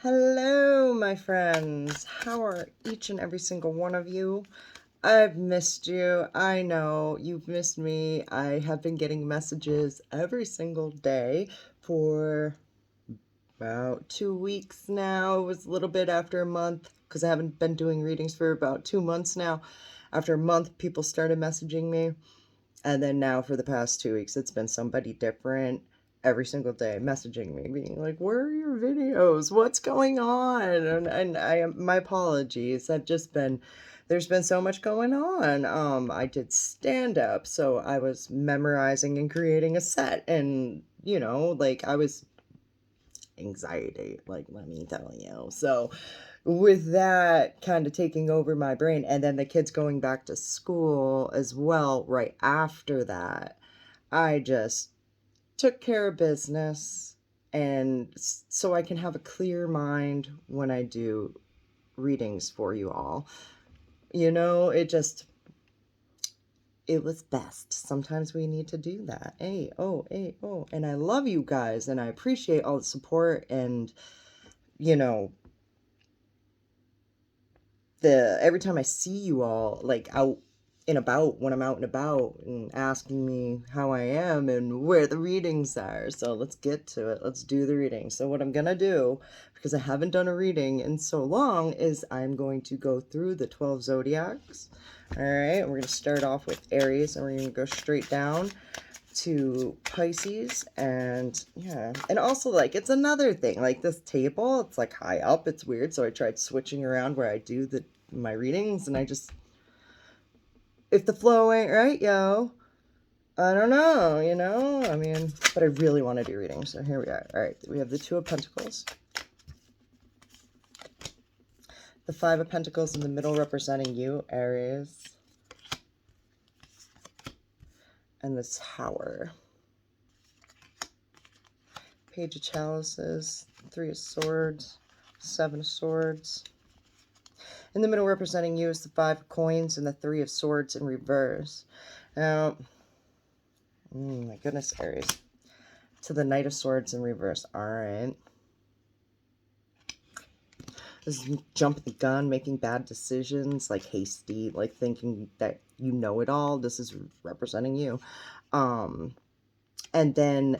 Hello, my friends. How are each and every single one of you? I've missed you. I know you've missed me. I have been getting messages every single day for about 2 weeks now. It was a little bit after a month because I haven't been doing readings for about 2 months now. After a month, people started messaging me. And then now for the past 2 weeks, it's been somebody different every single day messaging me, being like, where are your videos? What's going on? And my apologies. There's been so much going on. I did stand up, so I was memorizing and creating a set. And, I was anxiety, like, let me tell you. So, with that kind of taking over my brain, and then the kids going back to school as well right after that, I just took care of business, and so I can have a clear mind when I do readings for you all. It was best. Sometimes we need to do that. Hey, oh, hey, oh. And I love you guys, and I appreciate all the support, and every time I see you all like out and about, when I'm out and about, and asking me how I am and where the readings are. So let's get to it. Let's do the reading. So what I'm gonna do, because I haven't done a reading in so long, is I'm going to go through the 12 zodiacs. All right, we're gonna start off with Aries, and we're gonna go straight down to Pisces. And yeah, and also, like, it's another thing, like this table, it's like high up, it's weird, so I tried switching around where I do my readings, and if the flow ain't right, I don't know, I mean, but I really want to do readings, so here we are. All right, we have the Two of Pentacles, the Five of Pentacles in the middle representing you, Aries, and the Tower. Page of Chalices, Three of Swords, Seven of Swords. In the middle representing you is the Five of Coins and the Three of Swords in reverse. Now, my goodness, Aries. To the Knight of Swords in reverse. All right. This is jumping the gun, making bad decisions, like hasty, like thinking that you know it all. This is representing you. And then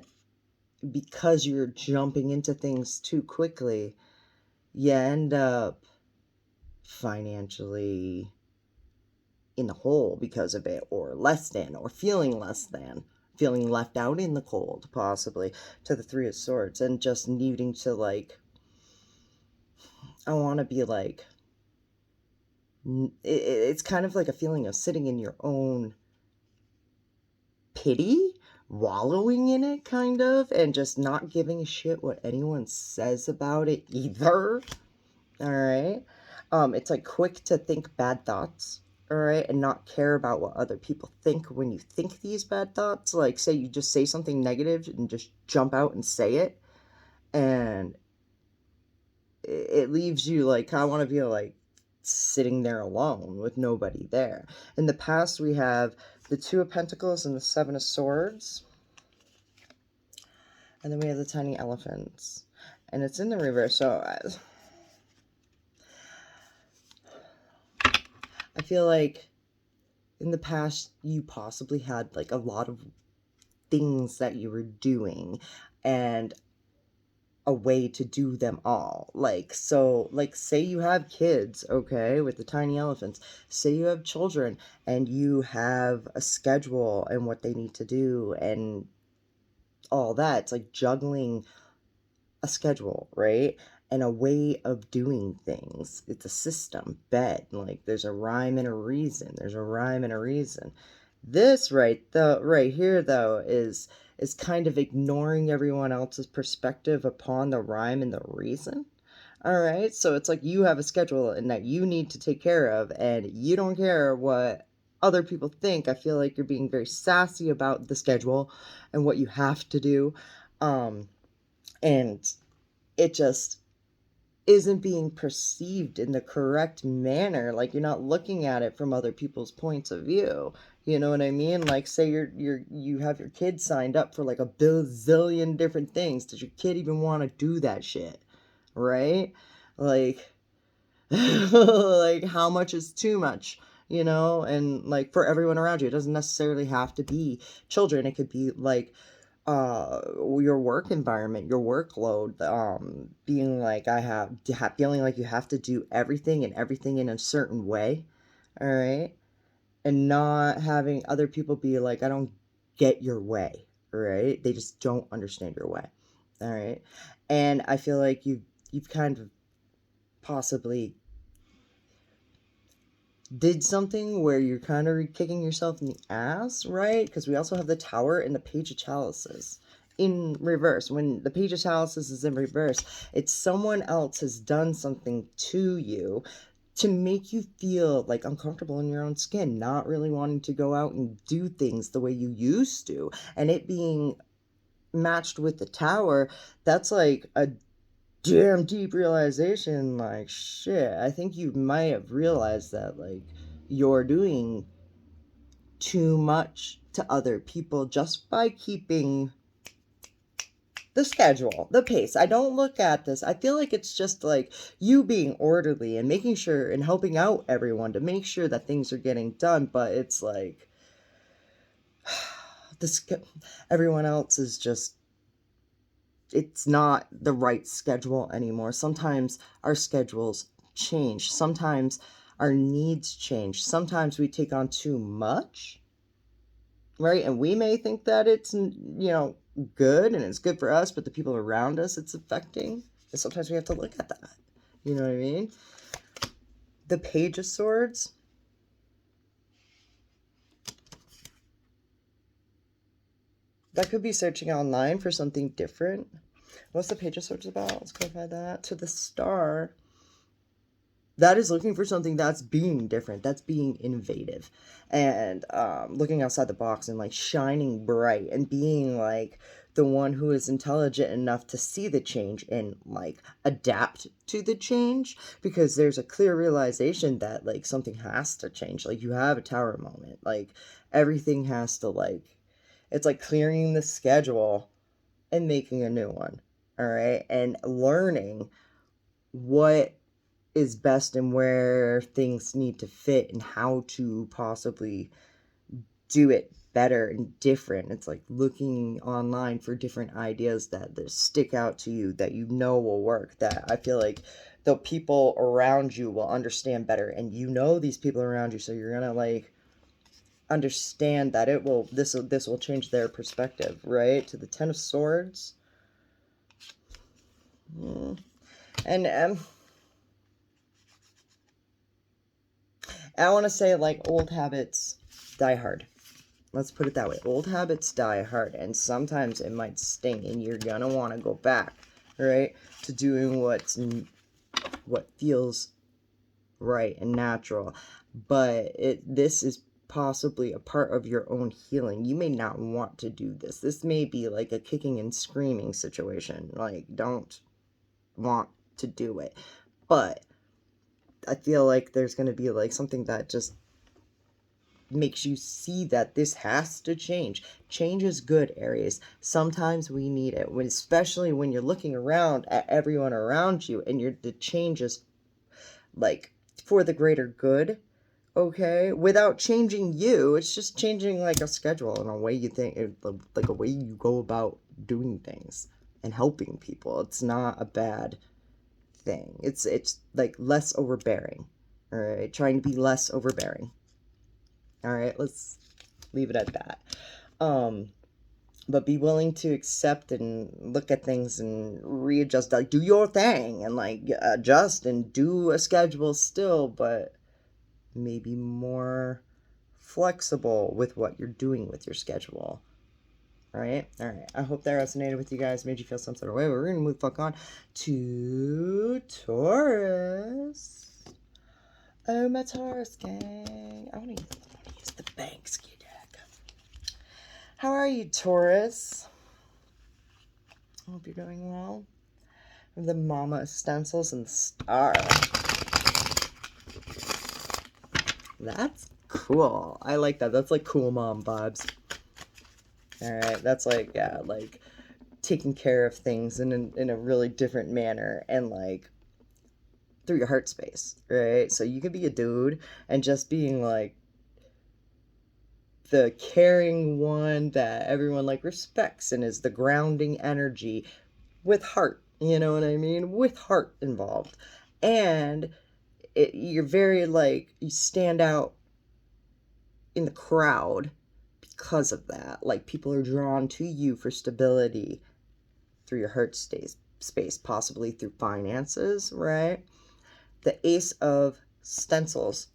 because you're jumping into things too quickly, you end up financially in the hole because of it, or less than, or feeling less than, feeling left out in the cold, possibly, to the Three of Swords, and just needing to, like, I want to be like, it's kind of like a feeling of sitting in your own pity, wallowing in it, kind of, and just not giving a shit what anyone says about it either. All right. It's like quick to think bad thoughts, all right, and not care about what other people think when you think these bad thoughts. Like, say you just say something negative and just jump out and say it, and it leaves you like, I want to be like sitting there alone with nobody there. In the past, we have the Two of Pentacles and the Seven of Swords, and then we have the Tiny Elephants, and it's in the reverse. So I feel like in the past you possibly had like a lot of things that you were doing and a way to do them all. Like, so, like, say you have kids, okay, with the Tiny Elephants. Say you have children and you have a schedule and what they need to do and all that. It's like juggling a schedule, right? And a way of doing things. It's a system, like there's a rhyme and a reason. There's a rhyme and a reason. This right here though is kind of ignoring everyone else's perspective upon the rhyme and the reason. All right, so it's like you have a schedule and that you need to take care of, and you don't care what other people think. I feel like you're being very sassy about the schedule and what you have to do, and it just isn't being perceived in the correct manner. Like, you're not looking at it from other people's points of view. You know what I mean? Like, say you have your kid signed up for like a bazillion different things. Does your kid even want to do that shit? right? Like, like how much is too much, you know? And like for everyone around you, it doesn't necessarily have to be children. It could be like your work environment, your workload, being like feeling like you have to do everything and everything in a certain way, all right? And not having other people be like, I don't get your way, right? They just don't understand your way, all right? And I feel like you've kind of possibly did something where you're kind of kicking yourself in the ass, right? Because we also have the Tower and the Page of Chalices in reverse. When the Page of Chalices is in reverse, it's someone else has done something to you to make you feel like uncomfortable in your own skin, not really wanting to go out and do things the way you used to. And it being matched with the Tower, that's like a damn deep realization. Like, shit, I think you might have realized that, like, you're doing too much to other people just by keeping the schedule, the pace. I don't look at this. I feel like it's just like you being orderly and making sure and helping out everyone to make sure that things are getting done. But it's like this, everyone else is just, it's not the right schedule anymore. Sometimes our schedules change. Sometimes our needs change. Sometimes we take on too much, right? And we may think that it's, good and it's good for us, but the people around us it's affecting. And sometimes we have to look at that. You know what I mean? The Page of Swords. That could be searching online for something different. What's the Page of Swords about? Let's clarify that. To the Star. That is looking for something that's being different, that's being innovative, and looking outside the box and like shining bright and being like the one who is intelligent enough to see the change and like adapt to the change, because there's a clear realization that like something has to change. Like you have a Tower moment, like everything has to like, it's like clearing the schedule and making a new one, all right? And learning what is best and where things need to fit and how to possibly do it better and different. It's like looking online for different ideas that stick out to you, that you know will work, that I feel like the people around you will understand better, and you know these people around you, so you're gonna like understand that this will change their perspective, right? To the Ten of Swords. And I want to say, like, old habits die hard. Let's put it that way. Old habits die hard, and sometimes it might sting, and you're going to want to go back, right, to doing what feels right and natural. But this is possibly a part of your own healing. You may not want to do this. This may be like a kicking and screaming situation. Like, don't want to do it. But I feel like there's going to be like something that just makes you see that this has to change. Change is good, Aries. Sometimes we need it, especially when you're looking around at everyone around you and the change is like for the greater good, okay? Without changing you, it's just changing like a schedule and a way you think, like a way you go about doing things and helping people. It's not a bad thing. It's like less overbearing, all right? Trying to be less overbearing. All right, let's leave it at that. But be willing to accept and look at things and readjust, like do your thing and like adjust and do a schedule still, but maybe more flexible with what you're doing with your schedule. All right. I hope that resonated with you guys, made you feel some sort of way. We're gonna move fuck on to Taurus. Oh, my Taurus gang. I want to use the Banksy deck. How are you, Taurus? I hope you're doing well. The Mama stencils and the star. That's cool. I like that. That's like cool mom vibes. All right. That's like, yeah, like taking care of things in a really different manner, and like through your heart space, right? So you could be a dude and just being like the caring one that everyone like respects and is the grounding energy with heart, you know what I mean? With heart involved. And you're very like, you stand out in the crowd because of that. Like people are drawn to you for stability through your heart space, possibly through finances, right? The Ace of Stencils.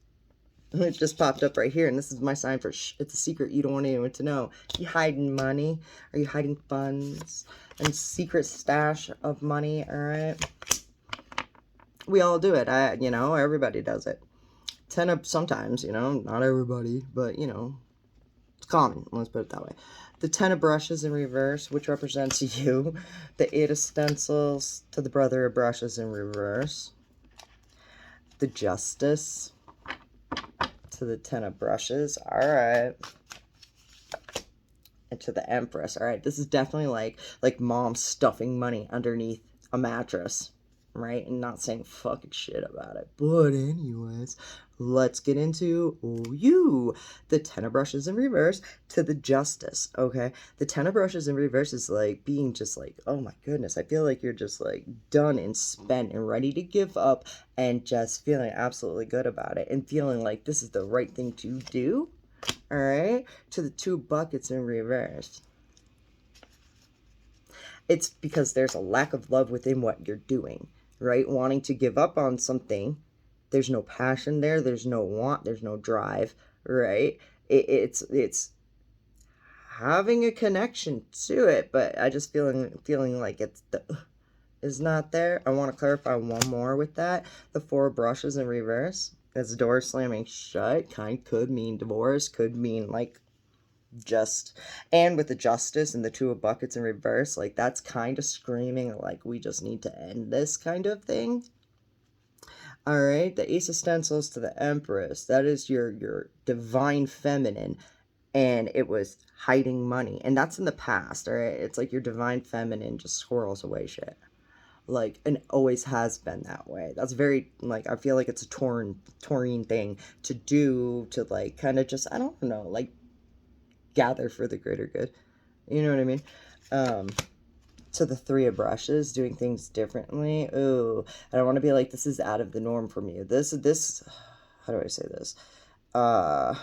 It just popped up right here, and this is my sign for it's a secret you don't want anyone to know. You hiding money? Are you hiding funds and secret stash of money? All right, we all do it. You know, everybody does it. Sometimes, you know, not everybody, but you know, it's common. Let's put it that way. The 10 of brushes in reverse, which represents you. The 8 of stencils to the brother of brushes in reverse. The Justice to the 10 of brushes. All right. And to the Empress. All right. This is definitely like mom stuffing money underneath a mattress, right? And not saying fucking shit about it. But anyways, let's get into you. The 10 of brushes in reverse to the Justice, okay? The 10 of brushes in reverse is like being just like, oh my goodness, I feel like you're just like done and spent and ready to give up and just feeling absolutely good about it and feeling like this is the right thing to do, all right? To the 2 buckets in reverse. It's because there's a lack of love within what you're doing, right? Wanting to give up on something. There's no passion there. There's no want. There's no drive, right? It's having a connection to it, but I just feeling like is not there. I want to clarify one more with that. The 4 brushes in reverse. That's door slamming shut. Could mean divorce. Could mean like just, and with the Justice and the 2 of buckets in reverse, like that's kind of screaming like we just need to end this kind of thing. All right, the Ace of Stencils to the Empress. That is your divine feminine, and it was hiding money, and that's in the past. All right, it's like your divine feminine just squirrels away shit, like, and always has been that way. That's very like, I feel like it's a Taurine thing to do, to like kind of just, I don't know, like gather for the greater good, you know what I mean? To the 3 of brushes, doing things differently. Ooh, I don't want to be like, this is out of the norm from you. This how do I say this? Hairpin.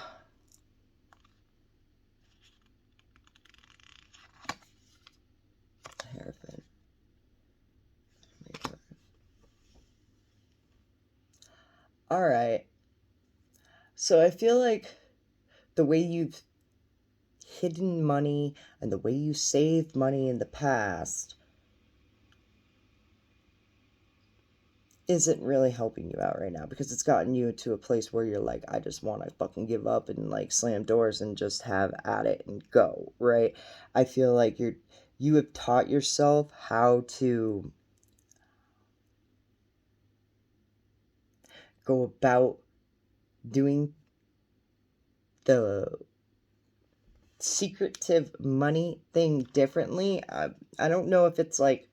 All right, so I feel like the way you've hidden money and the way you saved money in the past isn't really helping you out right now, because it's gotten you to a place where you're like, I just want to fucking give up and like slam doors and just have at it and go, right? I feel like you have taught yourself how to go about doing the secretive money thing differently. I don't know if it's like,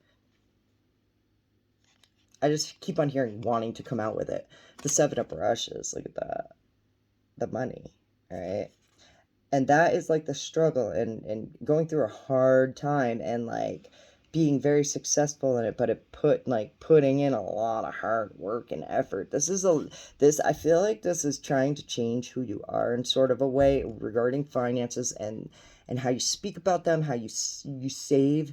I just keep on hearing wanting to come out with it. The 7 of brushes, look at that. The money, right? And that is like the struggle and going through a hard time and like being very successful in it, but putting in a lot of hard work and effort. I feel like this is trying to change who you are in sort of a way regarding finances and how you speak about them, how you save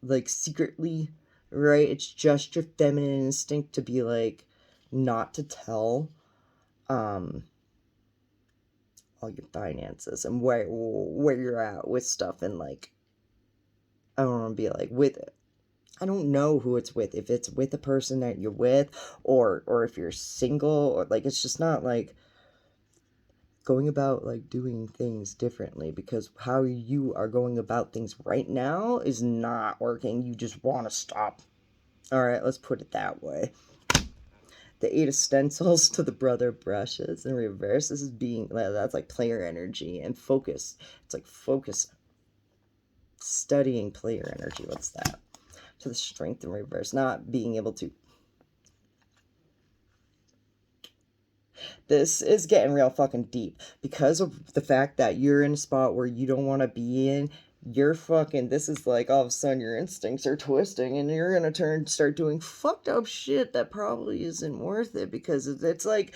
like secretly, right? It's just your feminine instinct to be like, not to tell all your finances and where you're at with stuff, and like, I don't want to be like with it. I don't know who it's with, if it's with the person that you're with, or if you're single, or like, it's just not like going about like doing things differently, because how you are going about things right now is not working. You just want to stop. All right, let's put it that way. The 8 of stencils to the brother brushes in reverse. This is being, that's like player energy and focus. It's like focus. studying player energy. What's that? To the strength in reverse. Not being able to. This is getting real fucking deep. Because of the fact that you're in a spot where you don't want to be in, you're fucking, this is like all of a sudden your instincts are twisting and you're gonna start doing fucked up shit that probably isn't worth it, because it's like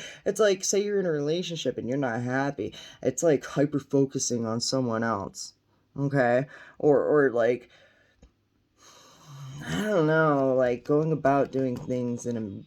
say you're in a relationship and you're not happy. It's like hyper focusing on someone else. Okay? Or like, I don't know, like going about doing things in a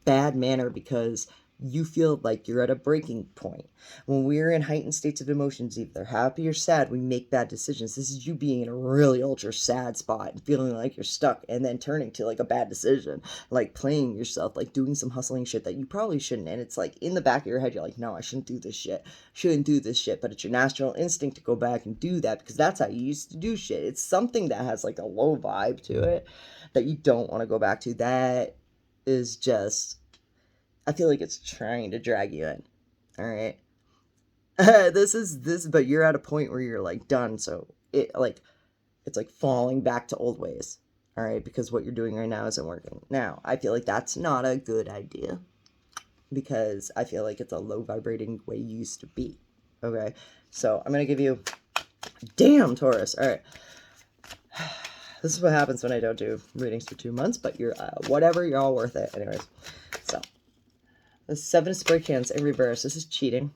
bad manner because you feel like you're at a breaking point. When we're in heightened states of emotions, either happy or sad, we make bad decisions. This is you being in a really ultra sad spot and feeling like you're stuck, and then turning to like a bad decision, like playing yourself, like doing some hustling shit that you probably shouldn't. And it's like in the back of your head, you're like, no, I shouldn't do this shit. But it's your natural instinct to go back and do that because that's how you used to do shit. It's something that has like a low vibe to it that you don't want to go back to. That is just, I feel like it's trying to drag you in. All right. But you're at a point where you're like done. So it's like falling back to old ways. All right. Because what you're doing right now isn't working. Now, I feel like that's not a good idea because I feel like it's a low vibrating way you used to be. Okay. So I'm going to give you, damn, Taurus. All right. This is what happens when I don't do readings for 2 months, but you're, whatever, you're all worth it. Anyways. So. The 7 of spray cans in reverse. This is cheating.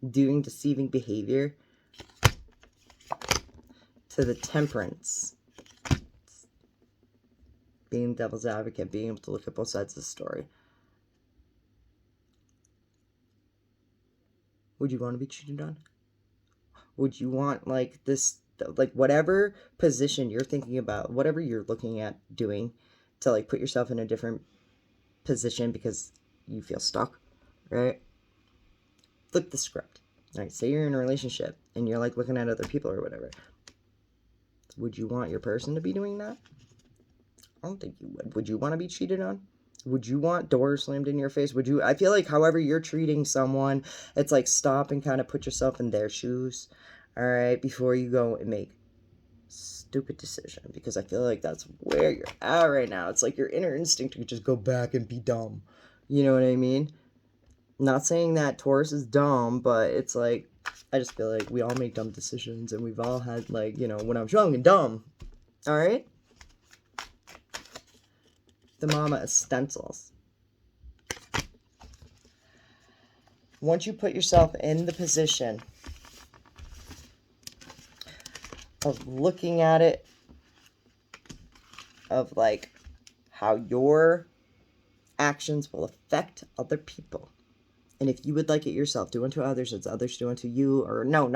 Doing deceiving behavior. To the temperance. Being devil's advocate. Being able to look at both sides of the story. Would you want to be cheated on? Would you want like this, like whatever position you're thinking about, whatever you're looking at doing to like put yourself in a different position because you feel stuck, right? Flip the script. All right, say you're in a relationship and you're like looking at other people or whatever. Would you want your person to be doing that? I don't think you would. Would you want to be cheated on? Would you want doors slammed in your face? Would you? I feel like however you're treating someone, it's like stop and kind of put yourself in their shoes, all right, before you go and make stupid decision, because I feel like that's where you're at right now. It's like your inner instinct to just go back and be dumb. You know what I mean? Not saying that Taurus is dumb, but it's like, I just feel like we all make dumb decisions, and we've all had, like, you know, when I'm young and dumb. All right? The Mama of Stencils. Once you put yourself in the position of looking at it, of like how your actions will affect other people. And if you would like it yourself, do unto others as others do unto you. Or no.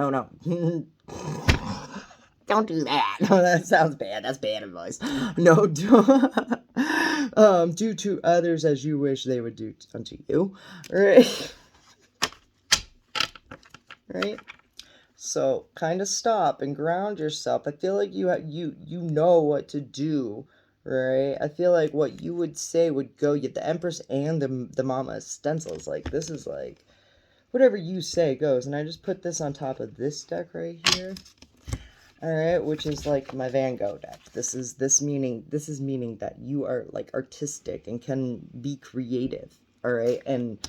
Don't do that. No, that sounds bad. That's bad advice. No, do to others as you wish they would do unto you. Right? Right? So kind of stop and ground yourself. I feel like you know what to do. Right? I feel like what you would say would go. You the Empress and the Mama Stencils. Like, this is like, whatever you say goes. And I just put this on top of this deck right here. Alright, which is like my Van Gogh deck. This is meaning that you are like artistic and can be creative. Alright, and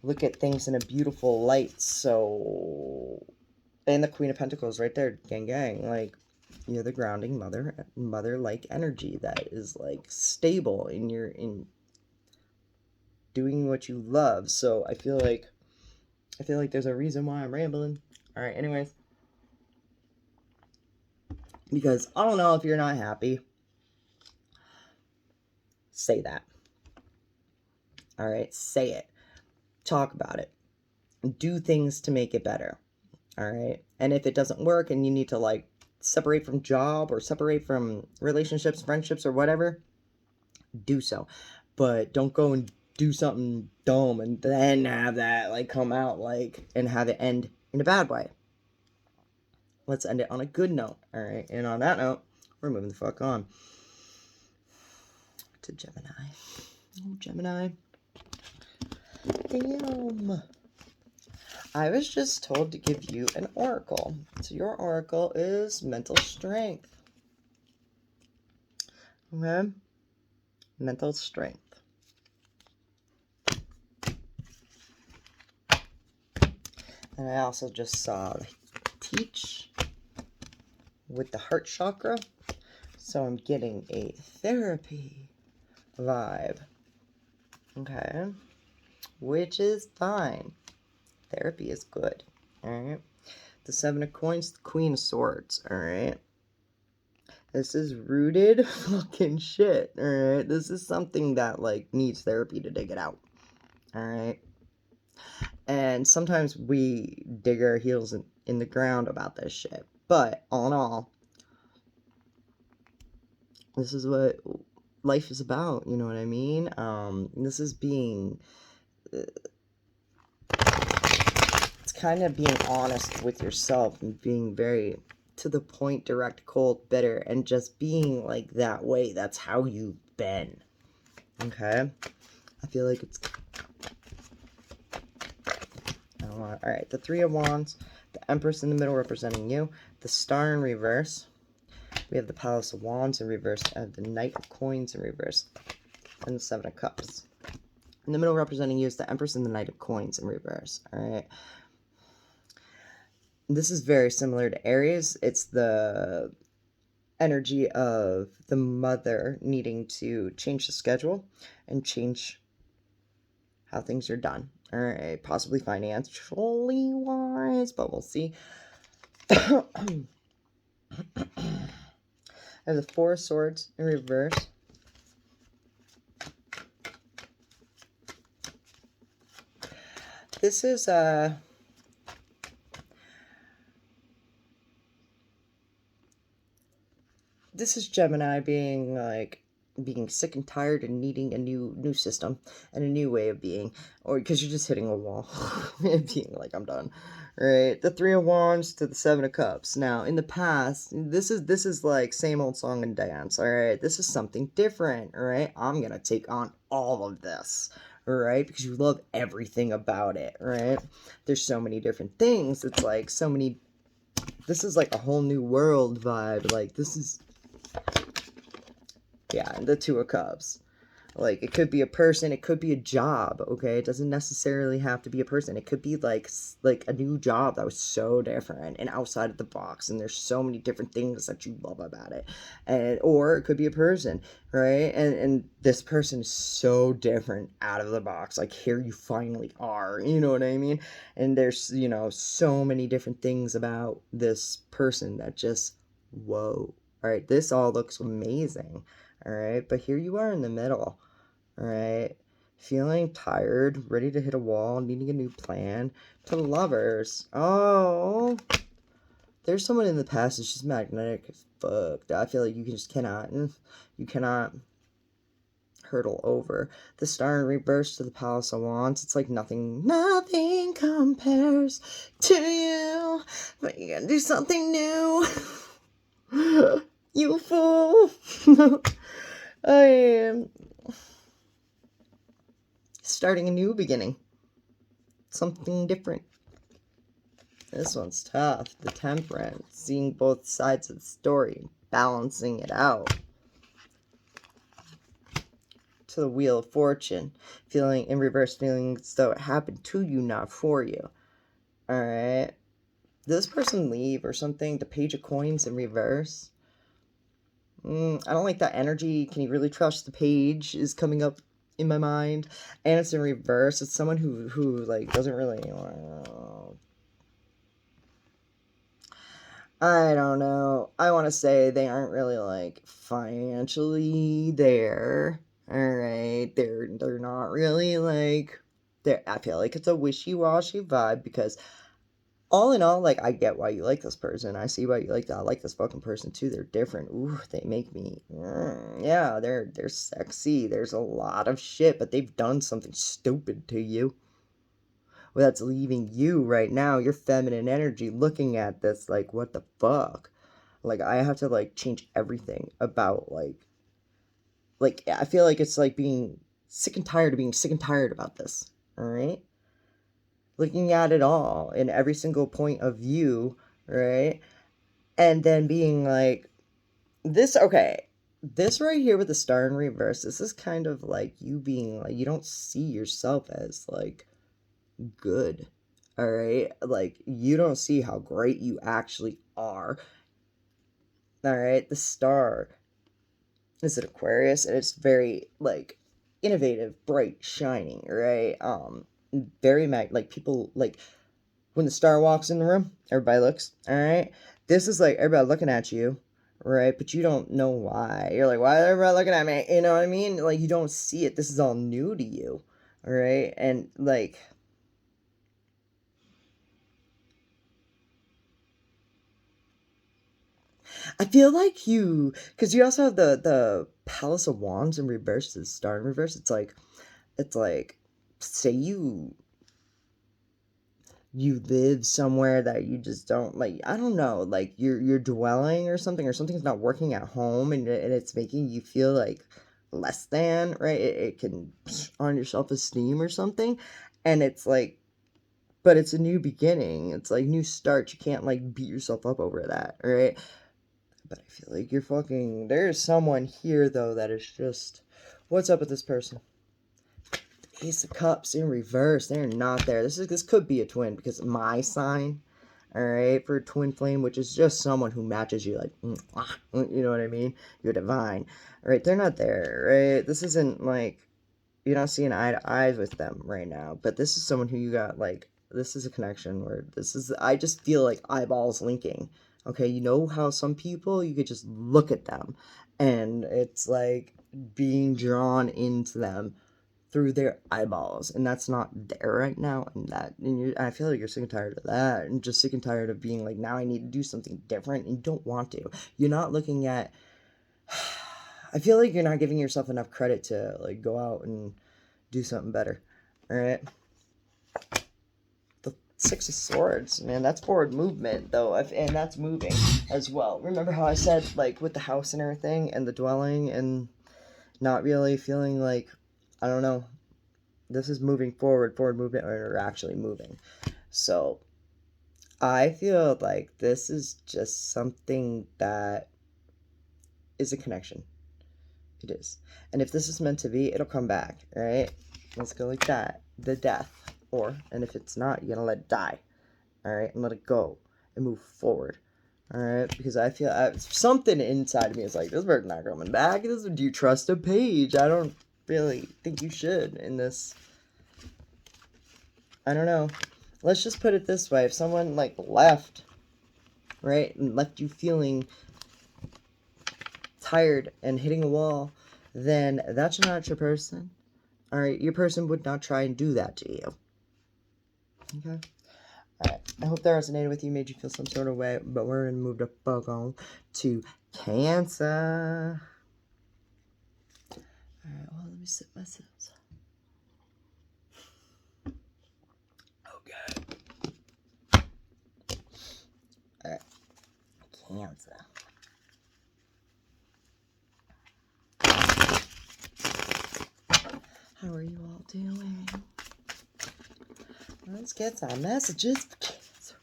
look at things in a beautiful light. So, and the Queen of Pentacles right there, gang. Like, you're the grounding mother-like energy that is like stable in doing what you love. So I feel like there's a reason why I'm rambling. All right, anyways, because I don't know, if you're not happy, say that. All right, say it. Talk about it. Do things to make it better. All right, and if it doesn't work and you need to like separate from job or separate from relationships, friendships, or whatever, do so. But don't go and do something dumb and then have that like come out like and have it end in a bad way. Let's end it on a good note. All right, and on that note, we're moving the fuck on to Gemini. Oh, Gemini. Damn. I was just told to give you an oracle. So your oracle is mental strength. Okay? Mental strength. And I also just saw teach with the heart chakra. So I'm getting a therapy vibe. Okay? Which is fine. Therapy is good. Alright? The 7 of coins, the Queen of Swords. Alright? This is rooted fucking shit. Alright? This is something that, like, needs therapy to dig it out. Alright? And sometimes we dig our heels in the ground about this shit. But, all in all, this is what life is about. You know what I mean? This is being... it's kind of being honest with yourself and being very to the point, direct, cold, bitter, and just being like that way. That's how you've been. Okay? I feel like it's... Alright, the 3 of Wands, the Empress in the middle representing you, the Star in reverse, we have the Palace of Wands in reverse, and the Knight of Coins in reverse, and the 7 of Cups. In the middle representing you is the Empress and the Knight of Coins in reverse. Alright. This is very similar to Aries. It's the energy of the mother needing to change the schedule and change how things are done. Alright, possibly financially wise, but we'll see. I have the 4 of Swords in reverse. This is Gemini being sick and tired and needing a new system and a new way of being, or because you're just hitting a wall and being like, I'm done. Right? The 3 of Wands to the 7 of Cups. Now, in the past, this is like same old song and dance. All right, this is something different. All right, I'm gonna take on all of this. Right? Because you love everything about it. Right? There's so many different things. It's like so many. This is like a whole new world vibe. Like this is. Yeah, the 2 of Cups. Like, it could be a person, it could be a job, okay? It doesn't necessarily have to be a person. It could be, like a new job that was so different and outside of the box, and there's so many different things that you love about it. Or it could be a person, right? And this person is so different out of the box. Like, here you finally are, you know what I mean? And there's, you know, so many different things about this person that just, whoa. All right, this all looks amazing. All right, but here you are in the middle. All right, feeling tired, ready to hit a wall, needing a new plan. To the Lovers. Oh, there's someone in the past that's just magnetic as fuck. I feel like you cannot hurdle over. The Star in reverse to the Palace of Wands. It's like nothing compares to you, but you gotta do something new. You fool. I am starting a new beginning. Something different. This one's tough. The Temperance. Seeing both sides of the story. Balancing it out. To the Wheel of Fortune. Feeling in reverse, feeling as though it happened to you, not for you. Alright. Did this person leave or something? The Page of Coins in reverse. I don't like that energy. Can you really trust the Page is coming up in my mind, and it's in reverse. It's someone who like doesn't really I don't know. I want to say they aren't really like financially there. All right, they're not really like there. I feel like it's a wishy-washy vibe because all in all, like, I get why you like this person. I see why you like that. I like this fucking person too. They're different. Ooh, they make me, yeah, they're sexy. There's a lot of shit, but they've done something stupid to you. Well, that's leaving you right now, your feminine energy, looking at this like, what the fuck? Like, I have to, like, change everything about, like, I feel like it's like being sick and tired of being sick and tired about this, all right? looking at it all in every single point of view, right? And then being like, this, okay, this right here with the star in reverse, this is kind of like you being like, you don't see yourself as like good, all right? Like, you don't see how great you actually are, all right? The star is an Aquarius, and it's very like innovative, bright, shining, right? Very like people like when the star walks in the room, everybody looks, all right? This is like everybody looking at you, right? But you don't know why. You're like, why is everybody looking at me? You know what I mean? Like, you don't see it. This is all new to you, all right? And like, I feel like you, because you also have the Palace of Wands in reverse, the star in reverse. It's like, say you live somewhere that you just don't like, I don't know, like you're dwelling or something's not working at home, and it's making you feel like less than, right? It can on your self-esteem or something, and it's like, but it's a new beginning, it's like new start. You can't like beat yourself up over that, right? But I feel like you're fucking, there's someone here though that is just, what's up with this person? Ace of Cups in reverse. They're not there. This could be a twin, because my sign, all right, for twin flame, which is just someone who matches you, like, you know what I mean? You're divine, all right? They're not there, right? This isn't like you're not seeing eye to eye with them right now, but this is someone who you got like. This is a connection where this is. I just feel like eyeballs linking. Okay, you know how some people you could just look at them, and it's like being drawn into them through their eyeballs, and that's not there right now. And I feel like you're sick and tired of that, and just sick and tired of being like, now I need to do something different, and you don't want to. You're not looking at, I feel like you're not giving yourself enough credit to like go out and do something better. All right, the Six of Swords, man, that's forward movement though, and that's moving as well. Remember how I said like with the house and everything and the dwelling, and not really feeling like, I don't know, this is moving forward movement, or actually moving. So I feel like this is just something that is a connection. It is. And if this is meant to be, it'll come back, right? Let's go like that. The death. And if it's not, you're gonna let it die, all right? And let it go and move forward, all right? Because I feel something inside of me is like, this bird's not coming back. Do you trust a page? I don't really think you should in this. I don't know. Let's just put it this way. If someone like left, right, and left you feeling tired and hitting a wall, then that's not your person. All right, your person would not try and do that to you. Okay. All right. I hope that resonated with you, made you feel some sort of way. But we're gonna move the fuck on to Cancer. All right. Well, let me sit myself. Okay. All right. Cancer. How are you all doing? Let's get some messages for Cancer.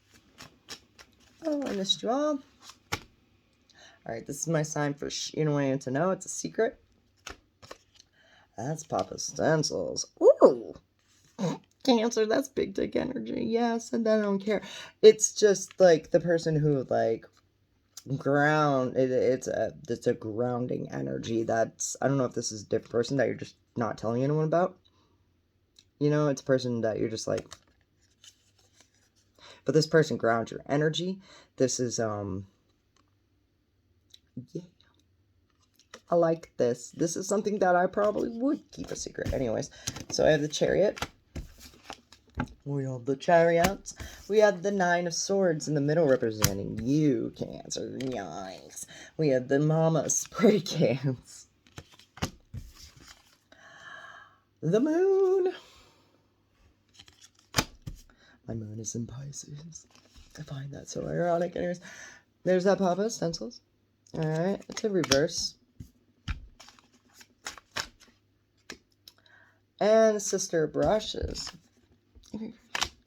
Oh, I missed you all. Alright, this is my sign for you don't want anyone to know. It's a secret. That's Papa Stencils. Ooh! Cancer, that's big dick energy. Yeah, I said that, I don't care. It's just like the person who like ground, it's a grounding energy. That's, I don't know if this is a different person that you're just not telling anyone about. You know, it's a person that you're just like, but this person grounds your energy. This is yeah, I like this. This is something that I probably would keep a secret. Anyways, so I have the Chariot. We have the Chariots. We have the Nine of Swords in the middle representing you, Cancer. Yikes. We have the Mama Spray Cans. The Moon. My moon is in Pisces. I find that so ironic. Anyways, there's that Papa Stencils. Alright, it's a reverse. And Sister Brushes.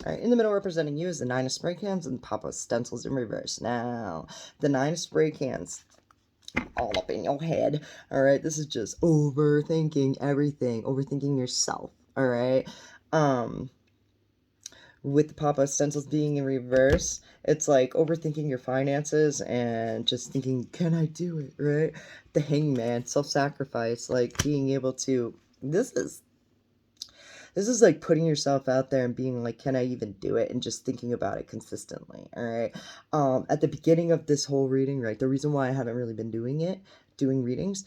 All right, in the middle representing you is the Nine of Spray Cans and Papa Stencils in reverse. Now, the Nine of Spray Cans, all up in your head. All right, this is just overthinking everything, overthinking yourself. All right, with the Papa Stencils being in reverse, it's like overthinking your finances and just thinking, can I do it, right? The Hangman, self-sacrifice, like being able to, this is like putting yourself out there and being like, can I even do it? And just thinking about it consistently, all right? At the beginning of this whole reading, right, the reason why I haven't really been doing readings,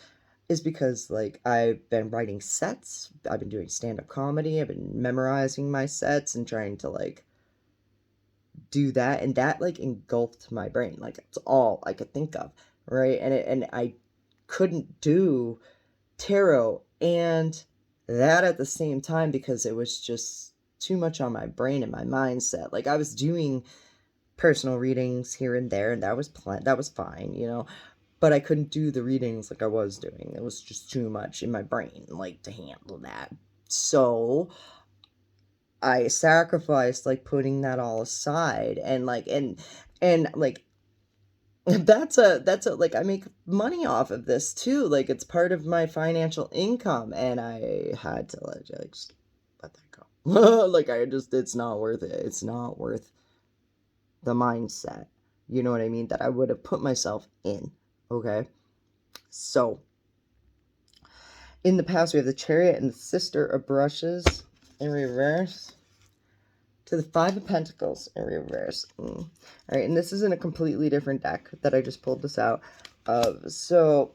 is because, like, I've been writing sets, I've been doing stand-up comedy, I've been memorizing my sets and trying to, like, do that, and that, like, engulfed my brain. Like, it's all I could think of, right? And I couldn't do tarot and that at the same time because it was just too much on my brain and my mindset. Like, I was doing personal readings here and there, and that was fine, you know, but I couldn't do the readings like I was doing. It was just too much in my brain, like, to handle that. So I sacrificed, like, putting that all aside, and like, and like, that's a like, I make money off of this too. Like, it's part of my financial income, and I had to just let that go. Like, it's not worth it. It's not worth the mindset. You know what I mean? That I would have put myself in. Okay. So, in the past, we have the Chariot and the Sister of Brushes in reverse to the Five of Pentacles in reverse. All right, and this is in a completely different deck that I just pulled this out of. So,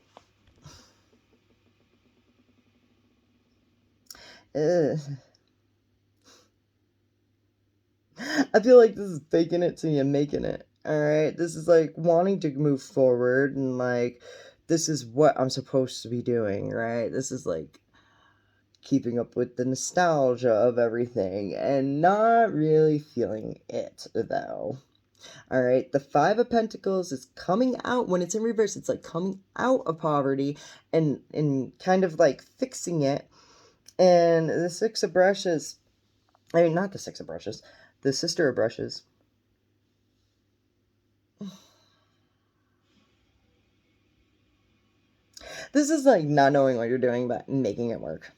I feel like this is faking it till you're making it. All right, this is like wanting to move forward, and like, this is what I'm supposed to be doing, right? This is like keeping up with the nostalgia of everything and not really feeling it, though. All right, the Five of Pentacles is coming out. When it's in reverse, it's like coming out of poverty and kind of like fixing it. And the Six of Brushes, I mean, not the Six of Brushes, the Sister of Brushes. This is like not knowing what you're doing, but making it work.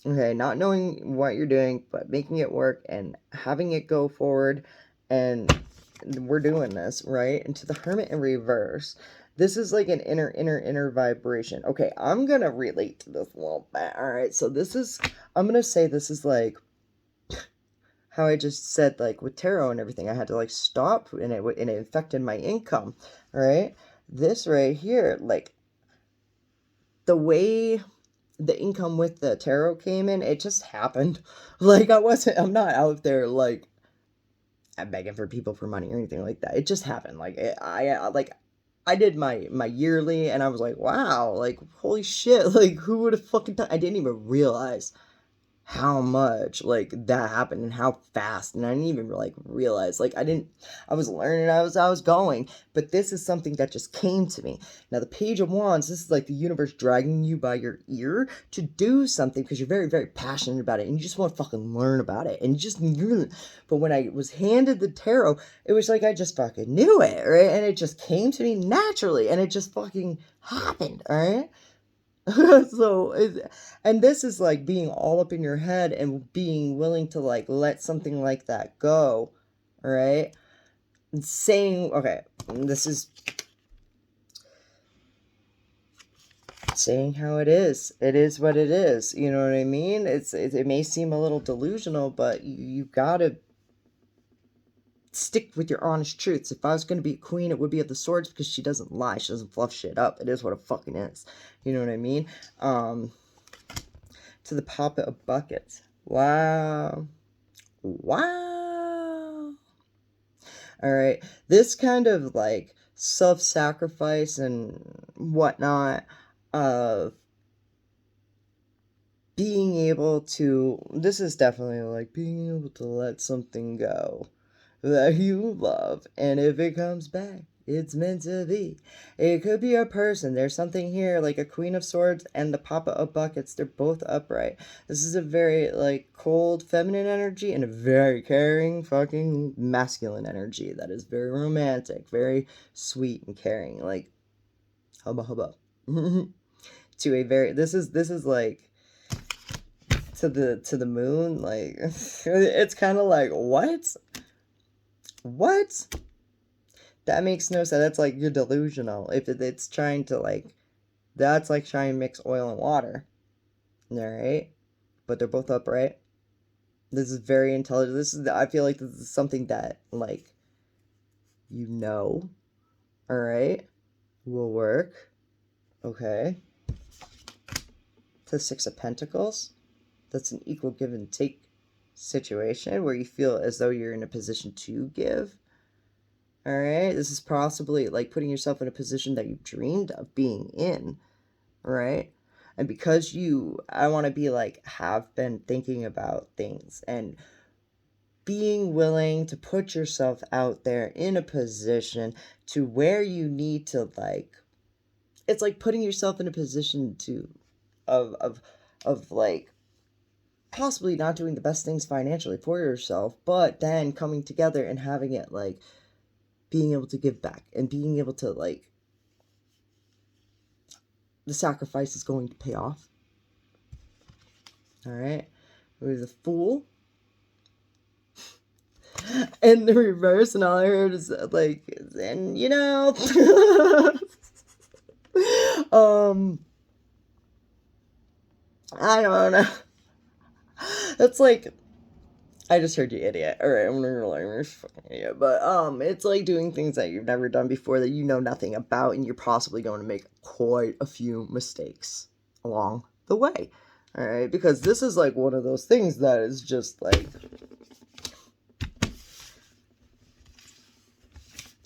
Okay, not knowing what you're doing, but making it work and having it go forward. And we're doing this, right? And to the Hermit in reverse, this is like an inner vibration. Okay, I'm going to relate to this a little bit. All right, so I'm going to say this is like how I just said, like, with tarot and everything, I had to, like, stop, and it affected my income, all right? This right here, like, the way the income with the tarot came in, it just happened. Like, I'm not out there, like, I'm begging for people for money or anything like that. It just happened. Like, I did my yearly, and I was like, wow, like, holy shit, like, who would have fucking done? I didn't even realize how much, like, that happened and how fast, and I didn't even, like, realize, like, I was learning, I was going, but this is something that just came to me. Now, the Page of Wands, this is like the universe dragging you by your ear to do something because you're very, very passionate about it, and you just want to fucking learn about it, and but when I was handed the tarot, it was like I just fucking knew it, right? And it just came to me naturally, and it just fucking happened, all right? And this is like being all up in your head and being willing to, like, let something like that go, all right? And saying, okay, this is saying how it is. It is what it is. You know what I mean? It may seem a little delusional, but you gotta stick with your honest truths. If I was going to be a queen, it would be of the swords, because she doesn't lie. She doesn't fluff shit up. It is what it fucking is. You know what I mean? To the Papa of Buckets. Wow. Wow. All right. This kind of, like, self-sacrifice and whatnot of being able to, this is definitely like being able to let something go that you love, and if it comes back, It's meant to be. It could be a person. There's something here like a Queen of Swords and the Papa of Buckets. They're both upright. This is a very like cold feminine energy and a very caring fucking masculine energy that is very romantic, very sweet and caring. Like hubba hubba. To a very this is like to the moon. Like it's kind of like what? That makes no sense. That's like you're delusional. If it's trying to like, that's like trying to mix oil and water. Alright? But they're both upright. This is very intelligent. I feel like this is something that, like, you know. Alright? Will work. Okay. The Six of Pentacles. That's an equal give and take situation where you feel as though you're in a position to give. Alright, this is possibly like putting yourself in a position that you've dreamed of being in, right? And because I want to be like, have been thinking about things and being willing to put yourself out there in a position to where you need to like, it's like putting yourself in a position to, of like, possibly not doing the best things financially for yourself, but then coming together and having it like, being able to give back and being able to like the sacrifice is going to pay off. All right, there's a Fool, and the reverse, and all I heard is like, and you know, I don't know. That's like, I just heard you idiot. Alright, I'm gonna like, you're fucking idiot. But, it's like doing things that you've never done before that you know nothing about, and you're possibly going to make quite a few mistakes along the way. Alright, because this is like one of those things that is just like,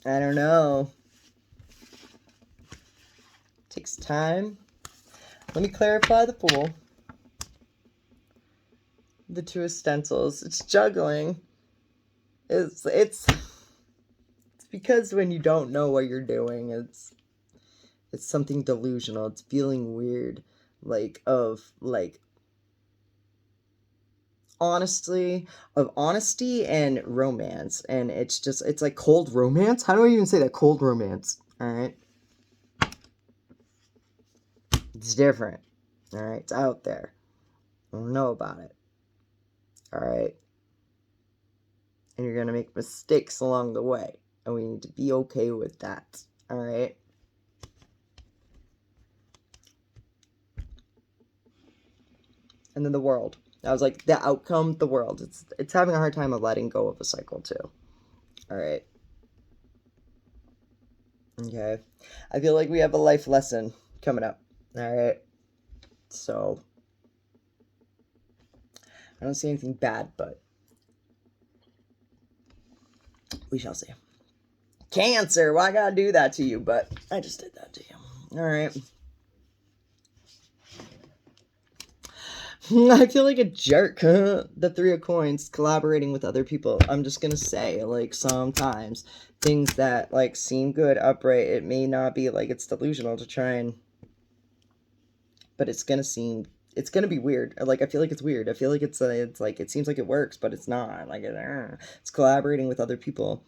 I don't know. Takes time. Let me clarify the Fool. The Two of Stencils. It's juggling. It's because when you don't know what you're doing, it's something delusional. It's feeling weird, like honesty and romance, and it's like cold romance. How do I even say that? Cold romance. All right, it's different. All right, it's out there. I don't know about it. All right. And you're going to make mistakes along the way. And we need to be okay with that. All right. And then the World. I was like, the outcome, the World. It's having a hard time of letting go of a cycle too. All right. Okay. I feel like we have a life lesson coming up. All right. So I don't see anything bad, but we shall see. Cancer. Well, I gotta do that to you, but I just did that to you. All right. I feel like a jerk. The Three of Coins, collaborating with other people. I'm just gonna say, like, sometimes things that like seem good upright, it may not be like, it's delusional to try and, but it's gonna be weird. Like, I feel like it's weird. I feel like it's like, it seems like it works, but it's not. Like, it's collaborating with other people.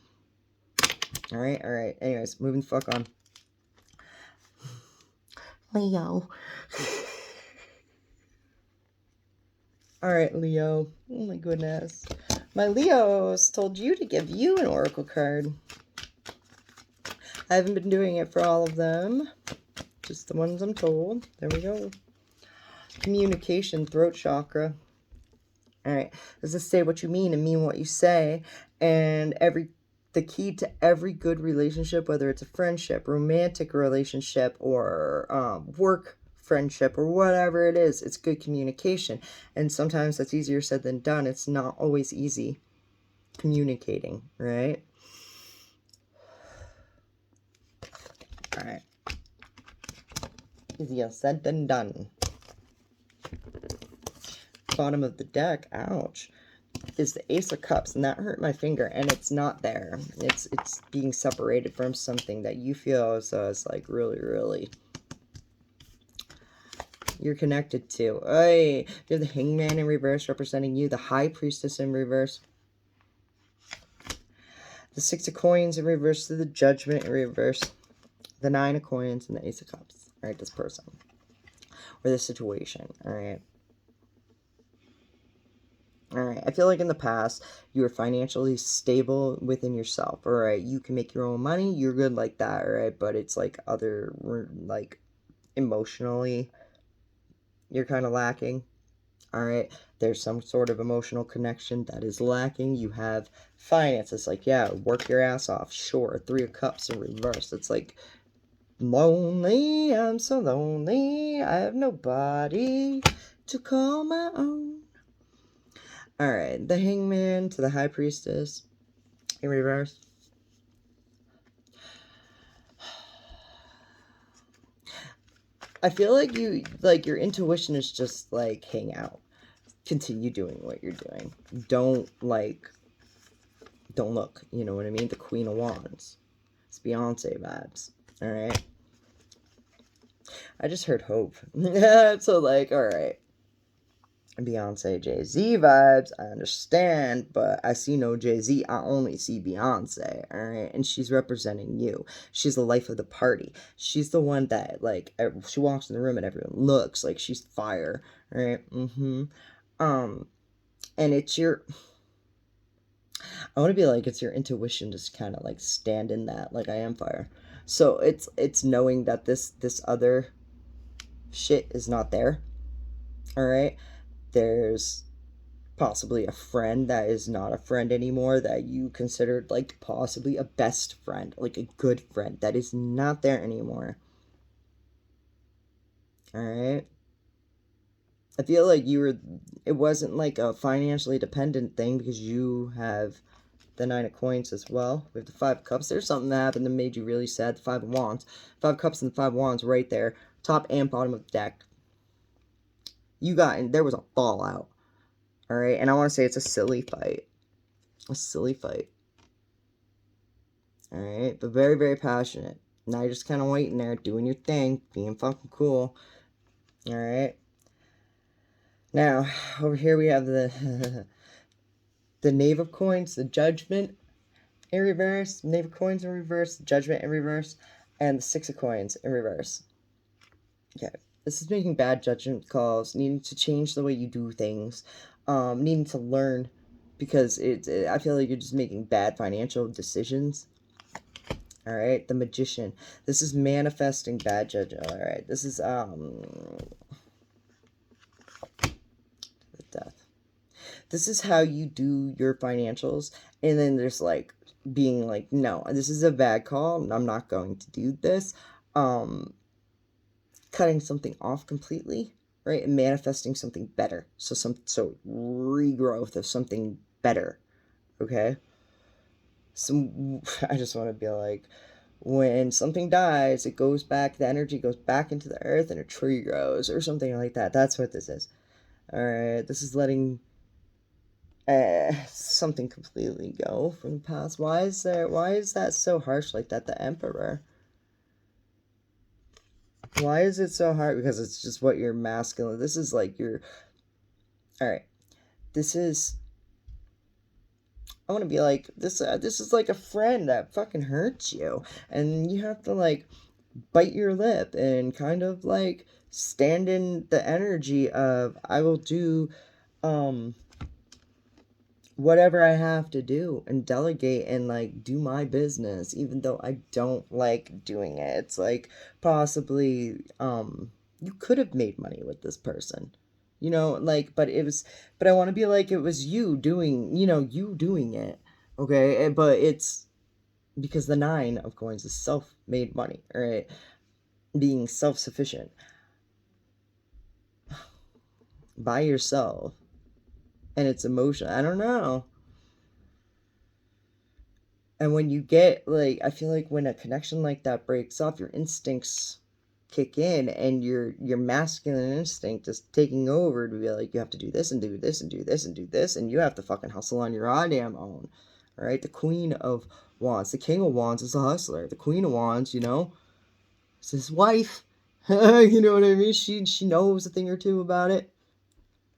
All right. Anyways, moving the fuck on. Leo. All right, Leo. Oh my goodness. My Leos told you to give you an oracle card. I haven't been doing it for all of them. Just the ones I'm told. There we go. Communication, throat chakra. All right. Does this say what you mean and mean what you say? And the key to every good relationship, whether it's a friendship, romantic relationship, or work friendship, or whatever it is, it's good communication. And sometimes that's easier said than done. It's not always easy communicating, right? All right. Easier said than done. Bottom of the deck. Ouch. is the Ace of Cups, and that hurt my finger, and it's not there. It's being separated from something that you feel as though it's like really, really you're connected to. Hey, you have the Hangman in reverse representing you, the High Priestess in reverse, the Six of Coins in reverse, to the Judgment in reverse, the Nine of Coins, and the Ace of Cups. All right, this person or this situation. All right. All right, I feel like in the past, you were financially stable within yourself. All right, you can make your own money. You're good like that. All right, but it's like like emotionally, you're kind of lacking. All right, there's some sort of emotional connection that is lacking. You have finances, like, yeah, work your ass off. Sure, Three of Cups in reverse. It's like, lonely, I'm so lonely. I have nobody to call my own. All right, the Hangman to the High Priestess in reverse. I feel like your intuition is just like, hang out. Continue doing what you're doing. Don't look. You know what I mean? The Queen of Wands. It's Beyonce vibes. All right. I just heard hope. So like, all right. Beyonce, Jay-Z vibes, I understand, but I see no Jay-Z, I only see Beyonce, alright? And she's representing you. She's the life of the party. She's the one that, like, she walks in the room and everyone looks like she's fire, alright? And it's your, I want to be like, it's your intuition just kind of, like, stand in that, like, I am fire. So it's knowing that this other shit is not there, alright? There's possibly a friend that is not a friend anymore, that you considered like possibly a best friend, like a good friend, that is not there anymore. All right. I feel like it wasn't like a financially dependent thing, because you have the Nine of Coins as well. We have the Five of Cups. There's something that happened that made you really sad. The Five of Wands. Five of Cups and the Five of Wands right there. Top and bottom of the deck. There was a fallout. Alright, and I want to say it's a silly fight. A silly fight. Alright, but very, very passionate. Now you're just kind of waiting there, doing your thing, being fucking cool. Alright. Now, over here we have the the Knave of Coins, the Judgment in reverse, Knave of Coins in reverse, Judgment in reverse, and the Six of Coins in reverse. Okay, this is making bad judgment calls, needing to change the way you do things, needing to learn, because I feel like you're just making bad financial decisions. All right, the Magician. This is manifesting bad judgment. All right, this is the Death. This is how you do your financials, and then there's like being like, no, this is a bad call. I'm not going to do this. Cutting something off completely, right, and manifesting something better. So regrowth of something better. Okay. So I just want to be like, when something dies, it goes back, the energy goes back into the earth and a tree grows or something like that. That's what this is. All right, this is letting something completely go from the past. Why is that so harsh like that? The Emperor. Why is it so hard? Because it's just what you're masculine. This is like your, all right, this is, I want to be like, this is like a friend that fucking hurts you, and you have to like bite your lip and kind of like stand in the energy of, I will do whatever I have to do and delegate and like do my business, even though I don't like doing it. It's like possibly you could have made money with this person, you know, like, but I want to be like, it was you doing, you doing it, okay? But it's because the Nine of Coins is self-made money, right? Being self-sufficient by yourself, and it's emotional. I don't know. And when you get like, I feel like when a connection like that breaks off, your instincts kick in, and your masculine instinct is taking over to be like, you have to do this and do this and do this and do this, and you have to fucking hustle on your goddamn own. All right, the Queen of Wands, the King of Wands is a hustler. The Queen of Wands, you know, is his wife. You know what I mean? She knows a thing or two about it.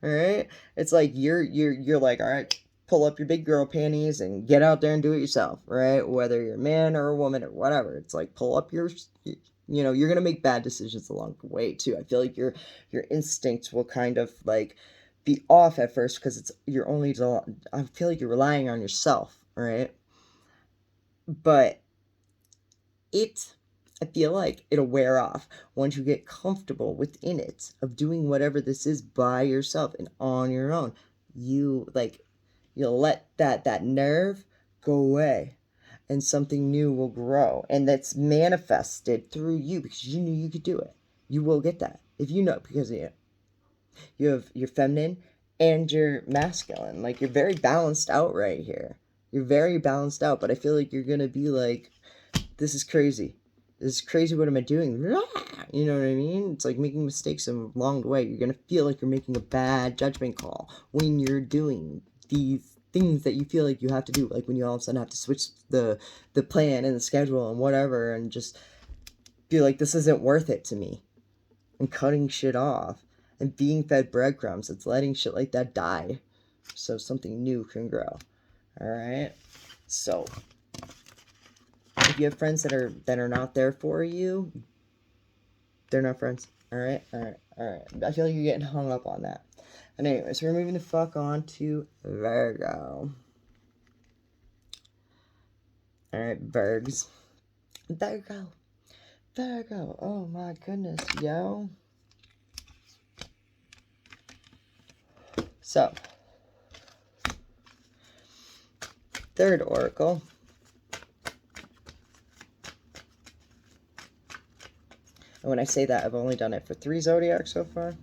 All right, it's like you're like, all right, pull up your big girl panties and get out there and do it yourself, right? Whether you're a man or a woman or whatever, it's like pull up your, you know, you're gonna make bad decisions along the way too. I feel like your instincts will kind of like be off at first because it's you're only, I feel like you're relying on yourself, right? But I feel like it'll wear off once you get comfortable within it of doing whatever this is by yourself and on your own. You'll let that nerve go away, and something new will grow, and that's manifested through you because you knew you could do it. You will get that if you know, because you have your feminine and your masculine. Like, you're very balanced out right here. You're very balanced out, but I feel like you're gonna be like, this is crazy. This is crazy. What am I doing? You know what I mean? It's like making mistakes along the way. You're going to feel like you're making a bad judgment call when you're doing these things that you feel like you have to do. Like when you all of a sudden have to switch the plan and the schedule and whatever, and just feel like this isn't worth it to me. And cutting shit off and being fed breadcrumbs. It's letting shit like that die so something new can grow. All right? So if you have friends that are not there for you, they're not friends. All right. I feel like you're getting hung up on that. And anyways, we're moving the fuck on to Virgo. All right, Virgs. Virgo. Oh my goodness, yo. So, third oracle. And when I say that, I've only done it for 3 zodiacs so far.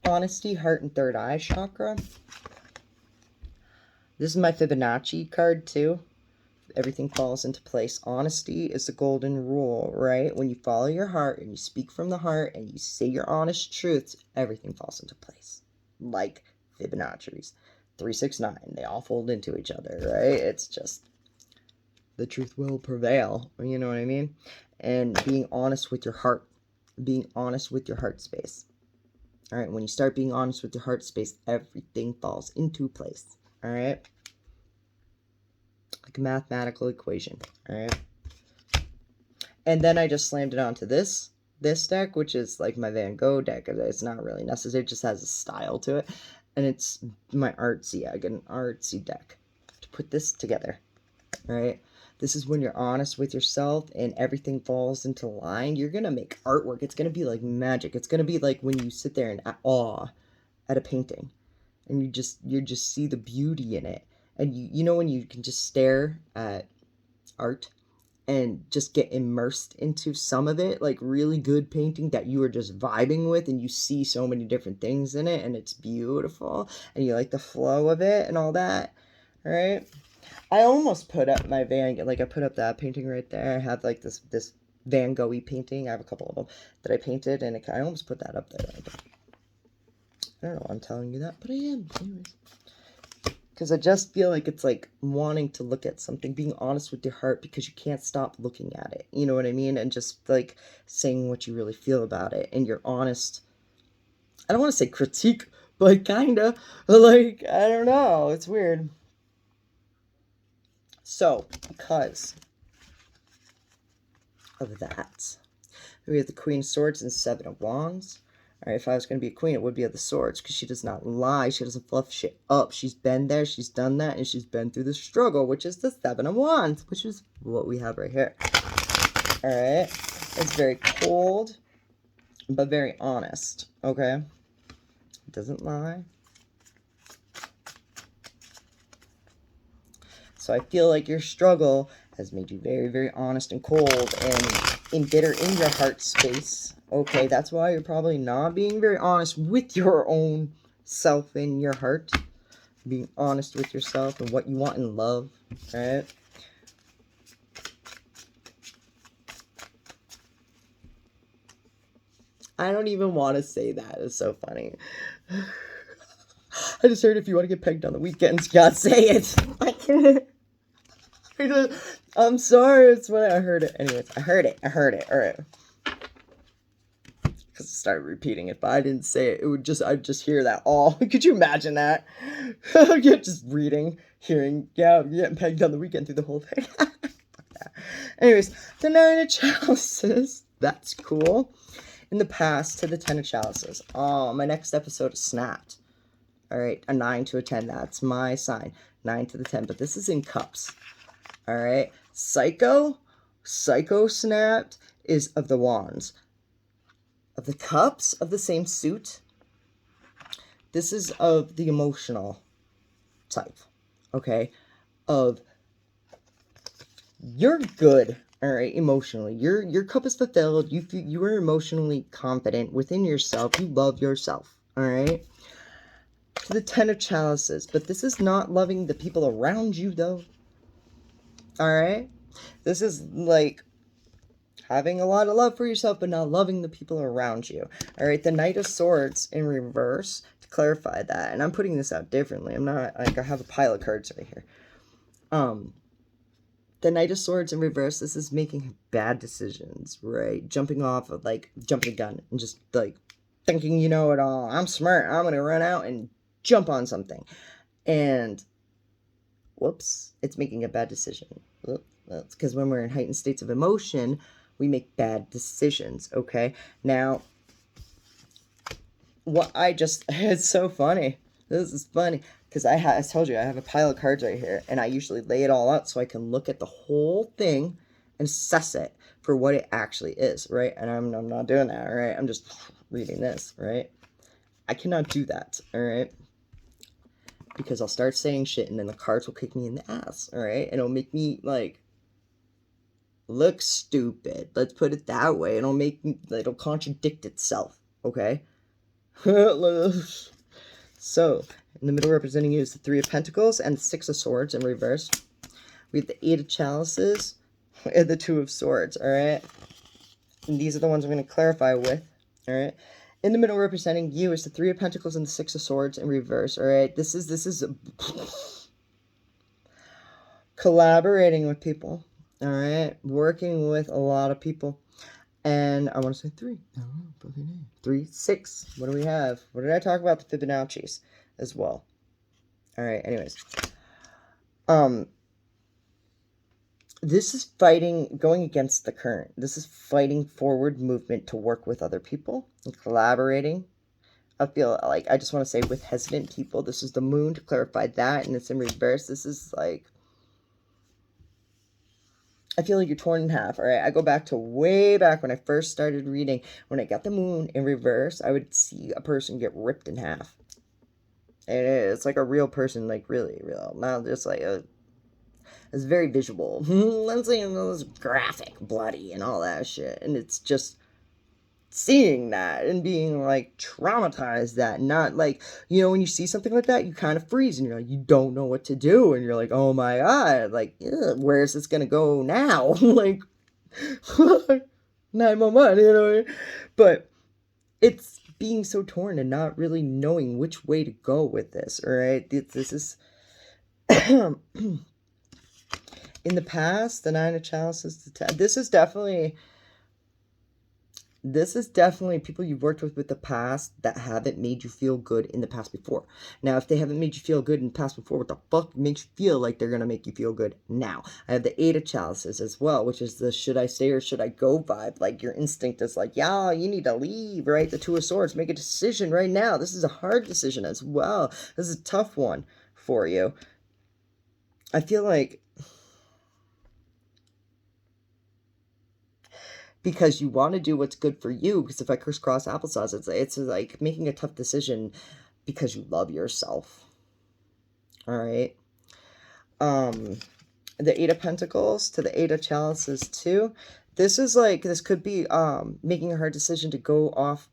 Honesty, heart, and third eye chakra. This is my Fibonacci card too. Everything falls into place. Honesty is the golden rule, right? When you follow your heart and you speak from the heart and you say your honest truths, everything falls into place. Like Fibonacci's 369, they all fold into each other, right? It's just the truth will prevail, you know what I mean? And being honest with your heart, being honest with your heart space. All right, when you start being honest with your heart space, everything falls into place. All right, like a mathematical equation. All right, and then I just slammed it onto this deck, which is like my Van Gogh deck. It's not really necessary; it just has a style to it. And it's my artsy. I get an artsy deck to put this together. All right. This is when you're honest with yourself and everything falls into line. You're going to make artwork. It's going to be like magic. It's going to be like when you sit there in awe at a painting and you just see the beauty in it. And you know when you can just stare at art and just get immersed into some of it, like really good painting that you are just vibing with, and you see so many different things in it, and it's beautiful, and you like the flow of it and all that, right? I almost put up my I put up that painting right there. I have like this Van Gogh-y painting. I have a couple of them that I painted, and I almost put that up there. I don't know why I'm telling you that, but I am. Anyways. Because I just feel like it's like wanting to look at something, being honest with your heart because you can't stop looking at it. You know what I mean? And just like saying what you really feel about it. And you're honest. I don't want to say critique, but kind of. Like, I don't know. It's weird. So, because of that, we have the Queen of Swords and 7 of Wands. All right, if I was going to be a queen, it would be of the swords, because she does not lie. She doesn't fluff shit up. She's been there, she's done that, and she's been through the struggle, which is the 7 of Wands, which is what we have right here. All right, it's very cold, but very honest, okay? It doesn't lie. So I feel like your struggle has made you very, very honest and cold and bitter in your heart space. Okay, that's why you're probably not being very honest with your own self in your heart. being honest with yourself and what you want in love, right? I don't even want to say that. It's so funny. I just heard if you want to get pegged on the weekends, you gotta say it. I can't. I'm sorry. It's when I heard it. Anyways, I heard it. All right. Because I started repeating it, but I didn't say it. I'd just hear that all. Could you imagine that? You're just reading, hearing, yeah, you're getting pegged on the weekend through the whole thing. Anyways, the 9 of Chalices. That's cool. In the past to the 10 of Chalices. Oh, my next episode is snapped. All right, a 9 to a 10. That's my sign. 9 to the 10. But this is in cups. All right. Psycho snapped is of the wands. Of the cups of the same suit. This is of the emotional type. Okay. Of you're good. All right, emotionally, your cup is fulfilled. You are emotionally confident within yourself. You love yourself. All right. To the 10 of Chalices, but this is not loving the people around you, though. All right. This is like having a lot of love for yourself, but not loving the people around you. All right. The Knight of Swords in reverse to clarify that, and I'm putting this out differently. I'm not like I have a pile of cards right here. The Knight of Swords in reverse, this is making bad decisions, right? Jumping off of, like, jumping the gun and just, like, thinking you know it all. I'm smart. I'm going to run out and jump on something. And, whoops, it's making a bad decision. That's because when we're in heightened states of emotion, we make bad decisions, okay? Now, what I just, it's so funny. This is funny. Because I told you, I have a pile of cards right here. And I usually lay it all out so I can look at the whole thing and assess it for what it actually is, right? And I'm not doing that, all right? I'm just reading this, right? I cannot do that, all right? Because I'll start saying shit and then the cards will kick me in the ass, all right? And it'll make me, like, look stupid. Let's put it that way. It'll contradict itself, okay? So, in the middle representing you is the 3 of Pentacles and the 6 of Swords in reverse. We have the 8 of Chalices and the 2 of Swords, all right? And these are the ones I'm going to clarify with, all right? In the middle representing you is the 3 of Pentacles and the 6 of Swords in reverse, all right? This is collaborating with people, all right? Working with a lot of people. And I want to say 3. 3, 6. What do we have? What did I talk about? The Fibonacci's as well. All right. Anyways, this is going against the current. This is fighting forward movement to work with other people and collaborating. I feel like I just want to say with hesitant people. This is the Moon to clarify that, and it's in reverse. This is like, I feel like you're torn in half, all right? I go back to way back when I first started reading. When I got the Moon in reverse, I would see a person get ripped in half. And it's like a real person, like really real. Not just like it's very visual. Let's say it's graphic, bloody, and all that shit. And it's just seeing that and being like traumatized that, not like, you know, when you see something like that, you kind of freeze and you're like, you don't know what to do. And you're like, oh my God, like, where is this going to go now? Like, 911, you know? But it's being so torn and not really knowing which way to go with this, all right? This is, in the past, the 9 of Chalices, this is definitely people you've worked with the past that haven't made you feel good in the past before. Now, if they haven't made you feel good in the past before, what the fuck makes you feel like they're going to make you feel good now? I have the 8 of Chalices as well, which is the should I stay or should I go vibe. Like, your instinct is like, yeah, you need to leave, right? The 2 of Swords, make a decision right now. This is a hard decision as well. This is a tough one for you. I feel like because you want to do what's good for you. Because if I crisscross applesauce, it's like making a tough decision because you love yourself. All right. The 8 of Pentacles to the 8 of Chalices too. This is like, this could be making a hard decision to go off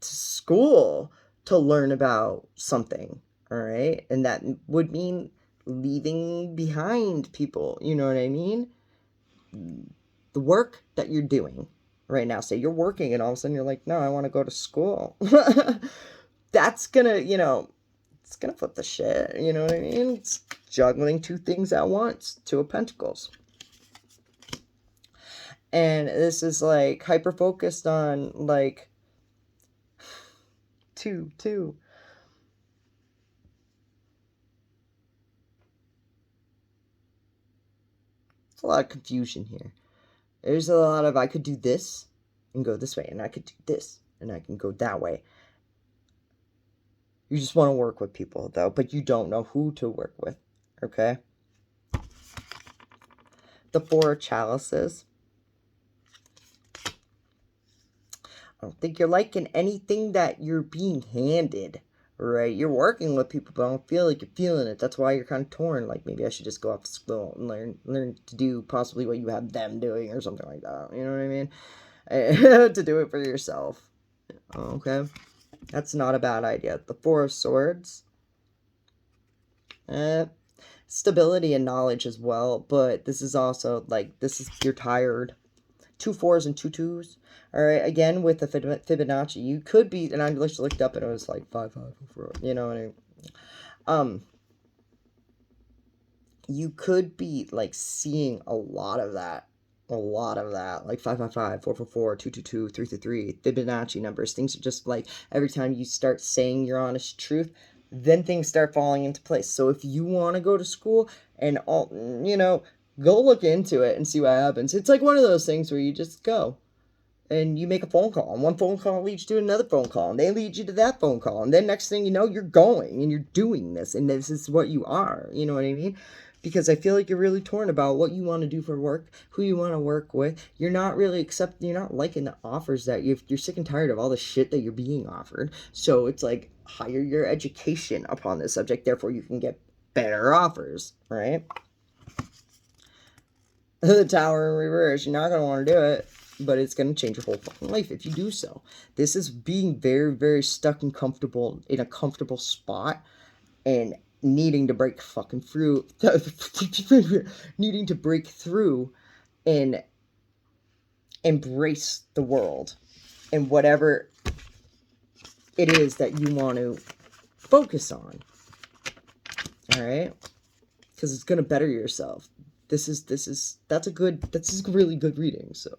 to school to learn about something. all right? And that would mean leaving behind people, you know what I mean? The work that you're doing right now, say you're working and all of a sudden you're like, no, I want to go to school. That's gonna, it's gonna flip the shit, you know what I mean? It's juggling two things at once, Two of Pentacles. And this is like hyper focused on like two. There's a lot of confusion here. There's a lot of, I could do this and go this way, and I could do this and I can go that way. You just want to work with people though, but you don't know who to work with, okay? The Four of Chalices. I don't think you're liking anything that you're being handed, right? You're working with people, but I don't feel like you're feeling it. That's why you're kind of torn. Like, maybe I should just go off to school and learn to do possibly what you have them doing or something like that. You know what I mean? To do it for yourself. Okay? That's not a bad idea. The Four of Swords. Stability and knowledge as well, but this is also, like, you're tired. 2 4s and 2 2s. All right, again, with the Fibonacci, you could be, and I just looked up and it was like 5 5 4, you know what I mean? You could be like seeing a lot of that, like 5 5 5, 4 4 4, 2 2 2, 3 3 3, Fibonacci numbers. Things are just like, every time you start saying your honest truth, then things start falling into place. So if you want to go to school and all, go look into it and see what happens. It's like one of those things where you just go and you make a phone call, and one phone call leads you to another phone call, and they lead you to that phone call, and then next thing you know, you're going and you're doing this, and this is what you are. You know what I mean? Because I feel like you're really torn about what you want to do for work, who you want to work with. You're not really you're not liking the offers that you're sick and tired of all the shit that you're being offered. So it's like, higher your education upon this subject, therefore you can get better offers, right? The Tower in reverse, you're not going to want to do it, but it's going to change your whole fucking life if you do so. This is being very, very stuck and comfortable in a comfortable spot and needing to break fucking through, needing to break through and embrace the world and whatever it is that you want to focus on. All right? Because it's going to better yourself. That's a really good reading, so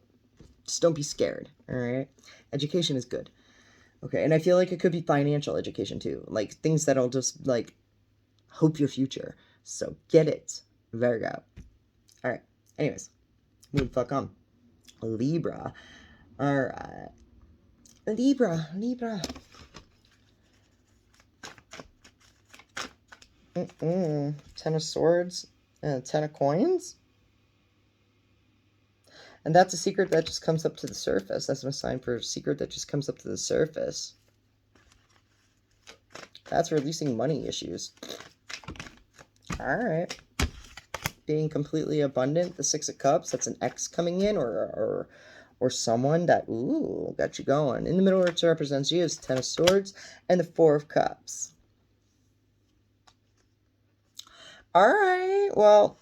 just don't be scared, all right? Education is good, okay? And I feel like it could be financial education, too, like things that'll just, like, hope your future. So get it, Virgo. All right, anyways, move the fuck on. Libra. All right. Libra. 10 of Swords. 10 of Coins. And that's a secret that just comes up to the surface. That's my sign for a secret that just comes up to the surface. That's releasing money issues. Alright. Being completely abundant. The 6 of Cups. That's an ex coming in or someone that, ooh, got you going. In the middle, which represents you, is 10 of Swords and the 4 of Cups. Alright, well,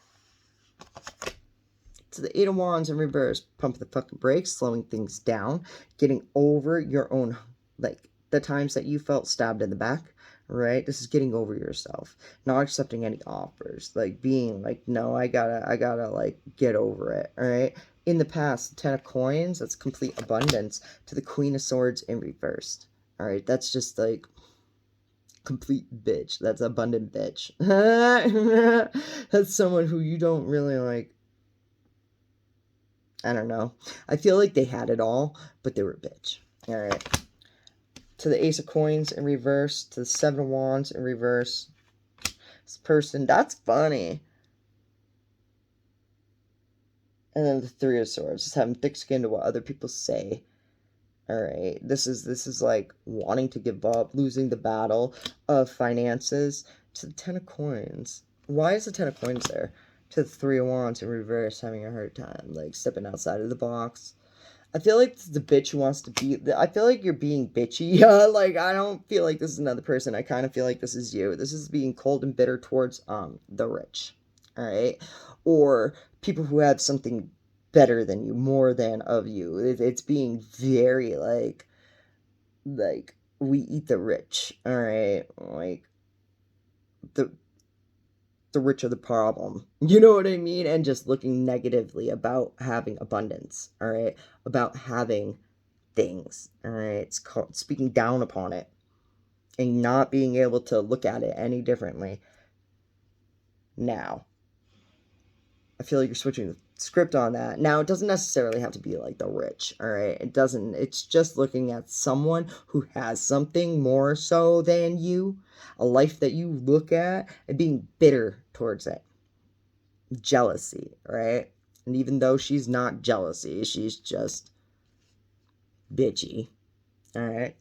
to the 8 of Wands in reverse, pump the fucking brakes, slowing things down, getting over your own, like, the times that you felt stabbed in the back, right? This is getting over yourself, not accepting any offers, like, being like, no, I gotta, like, get over it, all right? In the past, the 10 of Coins, that's complete abundance, to the Queen of Swords in reverse, all right? That's just, like, complete bitch. That's abundant bitch. That's someone who you don't really, like, I don't know. I feel like they had it all, but they were a bitch. All right. To the Ace of Coins in reverse, to the 7 of Wands in reverse. This person, that's funny. And then the 3 of Swords, just having thick skin to what other people say. All right, this is like wanting to give up, losing the battle of finances. To the 10 of Coins. Why is the 10 of Coins there? To the 3 of Wands in reverse, having a hard time, like stepping outside of the box. I feel like this is the bitch who wants to be... I feel like you're being bitchy. Like, I don't feel like this is another person. I kind of feel like this is you. This is being cold and bitter towards the rich. Alright? Or people who have something better than you, more than of you. It's being very, like, we eat the rich. Alright? Like, the rich are the problem. You know what I mean? And just looking negatively about having abundance, all right? About having things, all right? It's called speaking down upon it and not being able to look at it any differently. Now, I feel like you're switching the script on that. Now, it doesn't necessarily have to be like the rich, all right? It doesn't. It's just looking at someone who has something more so than you, a life that you look at and being bitter towards it. Jealousy, right? And even though she's not jealousy, she's just bitchy, all right?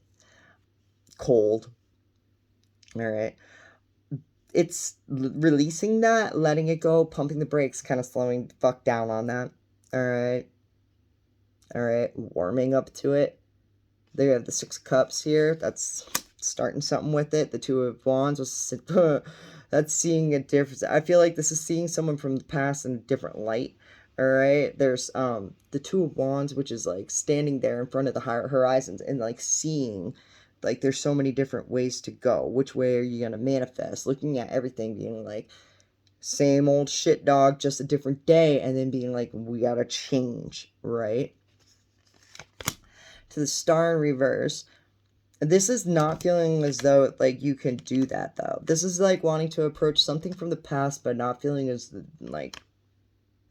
Cold, all right? It's releasing that, letting it go, pumping the brakes, kind of slowing the fuck down on that, all right? All right, warming up to it. They have the Six of Cups here. That's starting something with it. The Two of Wands was... That's seeing a difference. I feel like this is seeing someone from the past in a different light. All right. There's the Two of Wands, which is like standing there in front of the horizons and like seeing, like, there's so many different ways to go. Which way are you gonna manifest? Looking at everything, being like, same old shit, dog, just a different day, and then being like, we gotta change, right? To the Star in reverse. This is not feeling as though, like, you can do that, though. This is, like, wanting to approach something from the past, but not feeling as, like,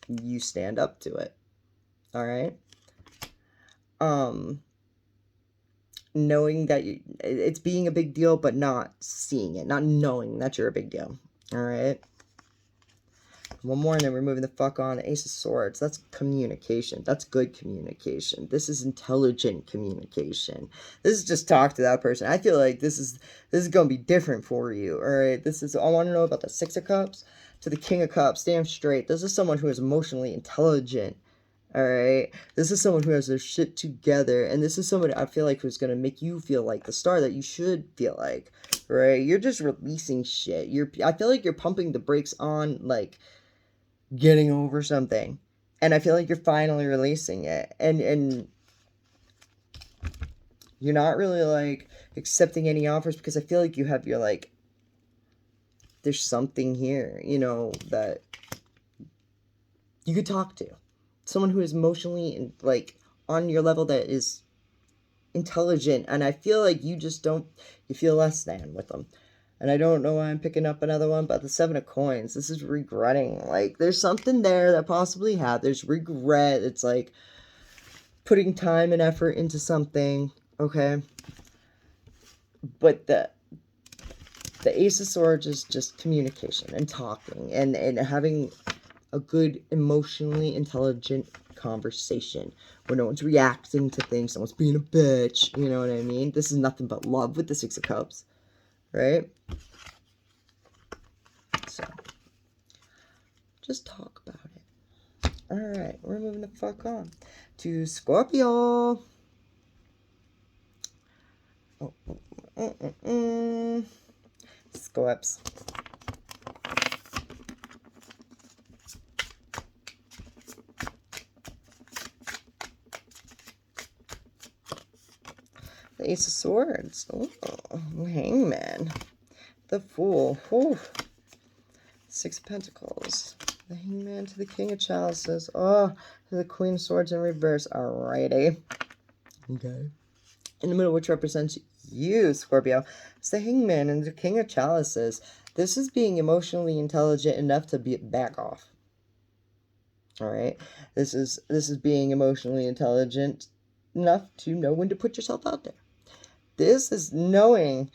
you stand up to it. All right? Knowing that it's being a big deal, but not seeing it. Not knowing that you're a big deal. All right? One more, and then we're moving the fuck on. The Ace of Swords. That's communication. That's good communication. This is intelligent communication. This is just talk to that person. I feel like this is going to be different for you. All right. This is, I want to know about the Six of Cups to the King of Cups. Damn straight. This is someone who is emotionally intelligent. All right. This is someone who has their shit together. And this is someone I feel like who's going to make you feel like the star that you should feel like. Right. You're just releasing shit. I feel like you're pumping the brakes on, like, getting over something, and I feel like you're finally releasing it, and you're not really like accepting any offers, because I feel like you have your, like, there's something here, you know, that you could talk to someone who is emotionally and, like, on your level, that is intelligent, and I feel like you just don't, you feel less than with them. And I don't know why I'm picking up another one, but the Seven of Coins. This is regretting. Like, there's something there that possibly there's regret. It's like putting time and effort into something, okay? But the Ace of Swords is just communication and talking and having a good, emotionally intelligent conversation where no one's reacting to things, no one's being a bitch, you know what I mean? This is nothing but love with the Six of Cups. Right? So, just talk about it. Alright, we're moving the fuck on to Scorpio. Scorps. The Ace of Swords. Oh, Hangman. The Fool. Whew. Six of Pentacles. The Hangman to the King of Chalices. Oh, to the Queen of Swords in reverse. Alrighty. Okay. In the middle, which represents you, Scorpio, it's the Hangman and the King of Chalices. This is being emotionally intelligent enough to back off. Alright? This is being emotionally intelligent enough to know when to put yourself out there. This is knowing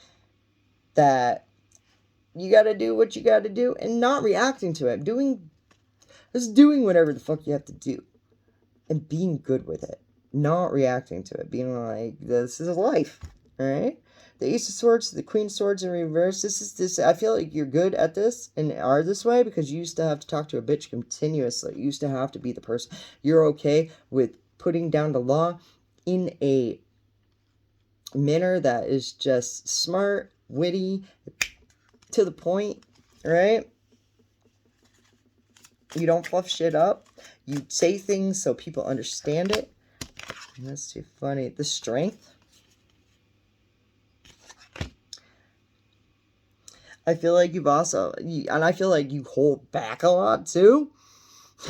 that you got to do what you got to do and not reacting to it. Just doing whatever the fuck you have to do and being good with it. Not reacting to it. Being like, this is life. Alright? The Ace of Swords, the Queen of Swords in reverse. I feel like you're good at this and are this way because you used to have to talk to a bitch continuously. You used to have to be the person. You're okay with putting down the law in a manner that is just smart, witty, to the point, right? You don't fluff shit up. You say things so people understand it. And that's too funny. The strength. I feel like you've also, and I feel like you hold back a lot too.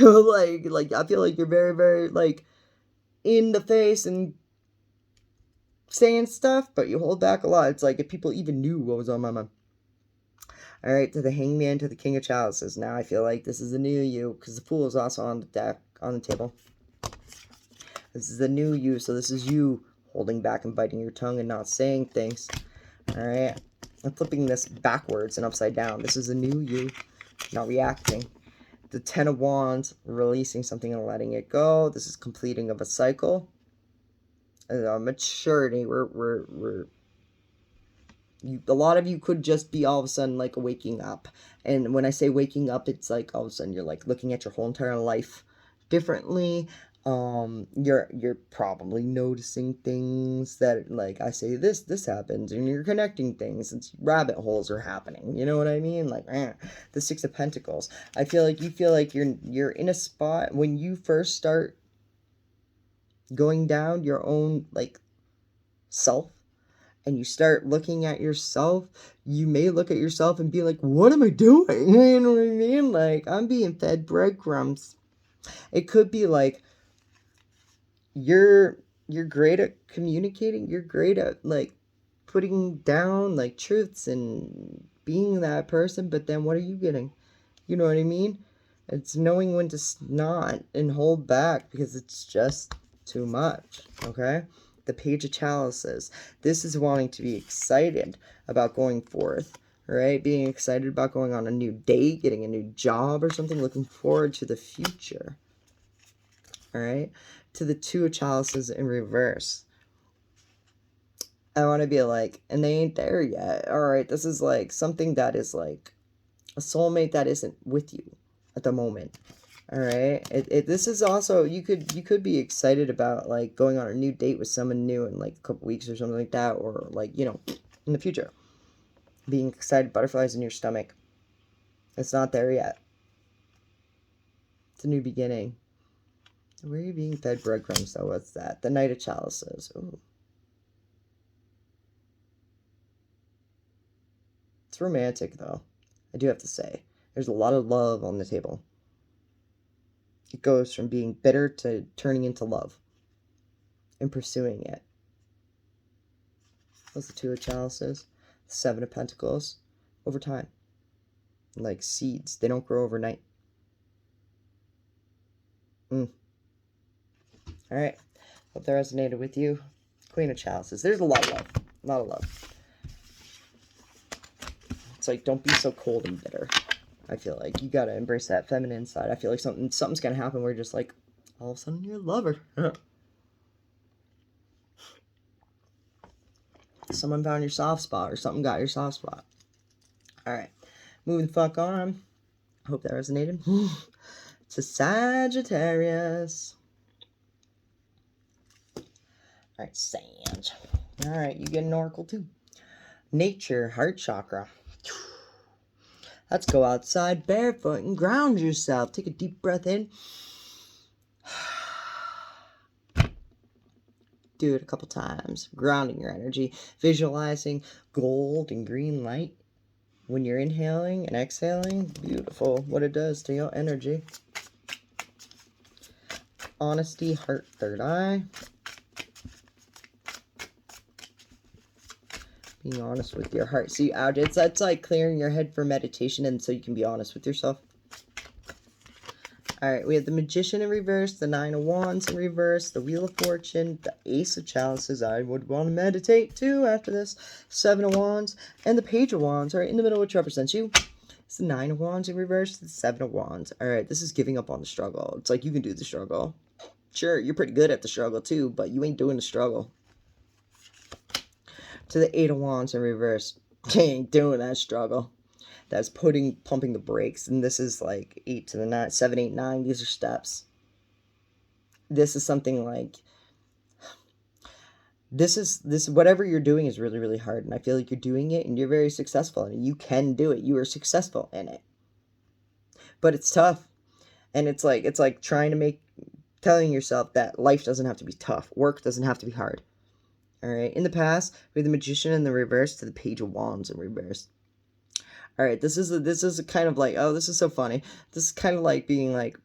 like I feel like you're very, very like in the face and saying stuff, but you hold back a lot. It's like if people even knew what was on my mind. All right, to the Hangman, to the King of Chalices. Now I feel like this is a new you, because the Fool is also on the deck, on the table. This is a new you, so this is you holding back and biting your tongue and not saying things. All right, I'm flipping this backwards and upside down. This is a new you, not reacting. The Ten of Wands, releasing something and letting it go. This is completing of a cycle. Maturity. A lot of you could just be all of a sudden like waking up. And when I say waking up, it's like all of a sudden you're like looking at your whole entire life differently. You're probably noticing things that, like, I say this happens, and you're connecting things. It's rabbit holes are happening. You know what I mean? Like, the Six of Pentacles. I feel like you feel like you're in a spot when you first start going down your own like self, and you start looking at yourself, you may look at yourself and be like, what am I doing? You know what I mean? Like, I'm being fed breadcrumbs. It could be like, you're great at communicating. You're great at, like, putting down, like, truths and being that person. But then what are you getting? You know what I mean? It's knowing when to not and hold back because it's just too much, okay? The Page of Chalices. This is wanting to be excited about going forth, right? Being excited about going on a new date, getting a new job or something, looking forward to the future, all right? To the Two of Chalices in reverse. I want to be like, and they ain't there yet, all right? This is like something that is like a soulmate that isn't with you at the moment. All right. This is also, you could be excited about like going on a new date with someone new in like a couple weeks or something like that, or like, you know, in the future. Being excited, butterflies in your stomach. It's not there yet. It's a new beginning. Where are you being fed breadcrumbs though? What's that? The Knight of Chalices. Ooh. It's romantic though. I do have to say. There's a lot of love on the table. It goes from being bitter to turning into love and pursuing it. That's the Two of Chalices. The Seven of Pentacles. Over time. Like seeds. They don't grow overnight. Alright. Hope that resonated with you. Queen of Chalices. There's a lot of love. A lot of love. It's like, don't be so cold and bitter. I feel like you gotta embrace that feminine side. I feel like something's gonna happen where you're just like, all of a sudden you're a lover. Someone found your soft spot, or something got your soft spot. Alright. Moving the fuck on. Hope that resonated. To Sagittarius. Alright, Sag. Alright, you get an oracle too. Nature, heart chakra. Let's go outside barefoot and ground yourself. Take a deep breath in. Do it a couple times. Grounding your energy. Visualizing gold and green light when you're inhaling and exhaling. Beautiful. What it does to your energy. Honesty, heart, third eye. Being honest with your heart. See, it's like clearing your head for meditation, and so you can be honest with yourself. All right, we have the Magician in reverse, the Nine of Wands in reverse, the Wheel of Fortune, the Ace of Chalices. I would want to meditate too after this. Seven of Wands, and the Page of Wands, right in the middle, which represents you. It's the Nine of Wands in reverse, the Seven of Wands. All right, this is giving up on the struggle. It's like you can do the struggle. Sure, you're pretty good at the struggle too, but you ain't doing the struggle. To the Eight of Wands in reverse. They ain't doing that struggle. That's pumping the brakes. And this is like 8 to the 9, 7, 8, 9. These are steps. this is something like, this whatever you're doing is really, really hard, and I feel like you're doing it and you're very successful in it. You can do it. You are successful in it. But it's tough. And it's like trying to telling yourself that life doesn't have to be tough. Work doesn't have to be hard. All right. In the past, we have the Magician in the reverse to the Page of Wands in reverse. All right. This is a kind of like, oh, this is so funny. This is kind of like being like,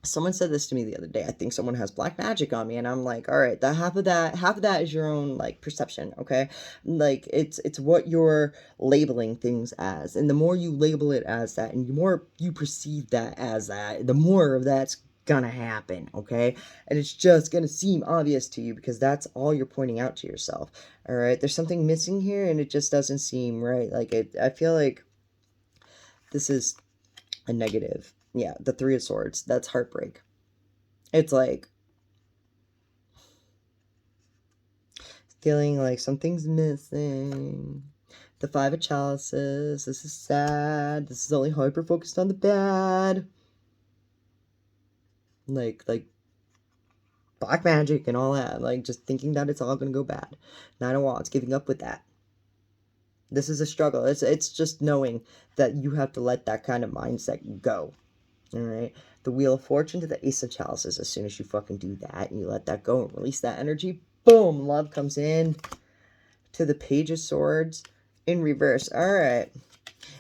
someone said this to me the other day. I think someone has black magic on me, and I'm like, all right, that half of that is your own like perception, okay? Like it's what you're labeling things as, and the more you label it as that, and the more you perceive that as that, the more of that's gonna happen, okay? And it's just gonna seem obvious to you because that's all you're pointing out to yourself. All right, there's something missing here, and it just doesn't seem right. Like I feel like this is a negative. Yeah, the Three of Swords. That's heartbreak. It's like feeling like something's missing. The Five of Chalices. This is sad. This is only hyper focused on the bad. Like black magic and all that. Like just thinking that it's all gonna go bad. Nine of Wands. Giving up with that. This is a struggle. It's just knowing that you have to let that kind of mindset go. All right, the Wheel of Fortune to the Ace of Chalices. As soon as you fucking do that and you let that go and release that energy, boom, love comes in. To the Page of Swords in reverse. All right,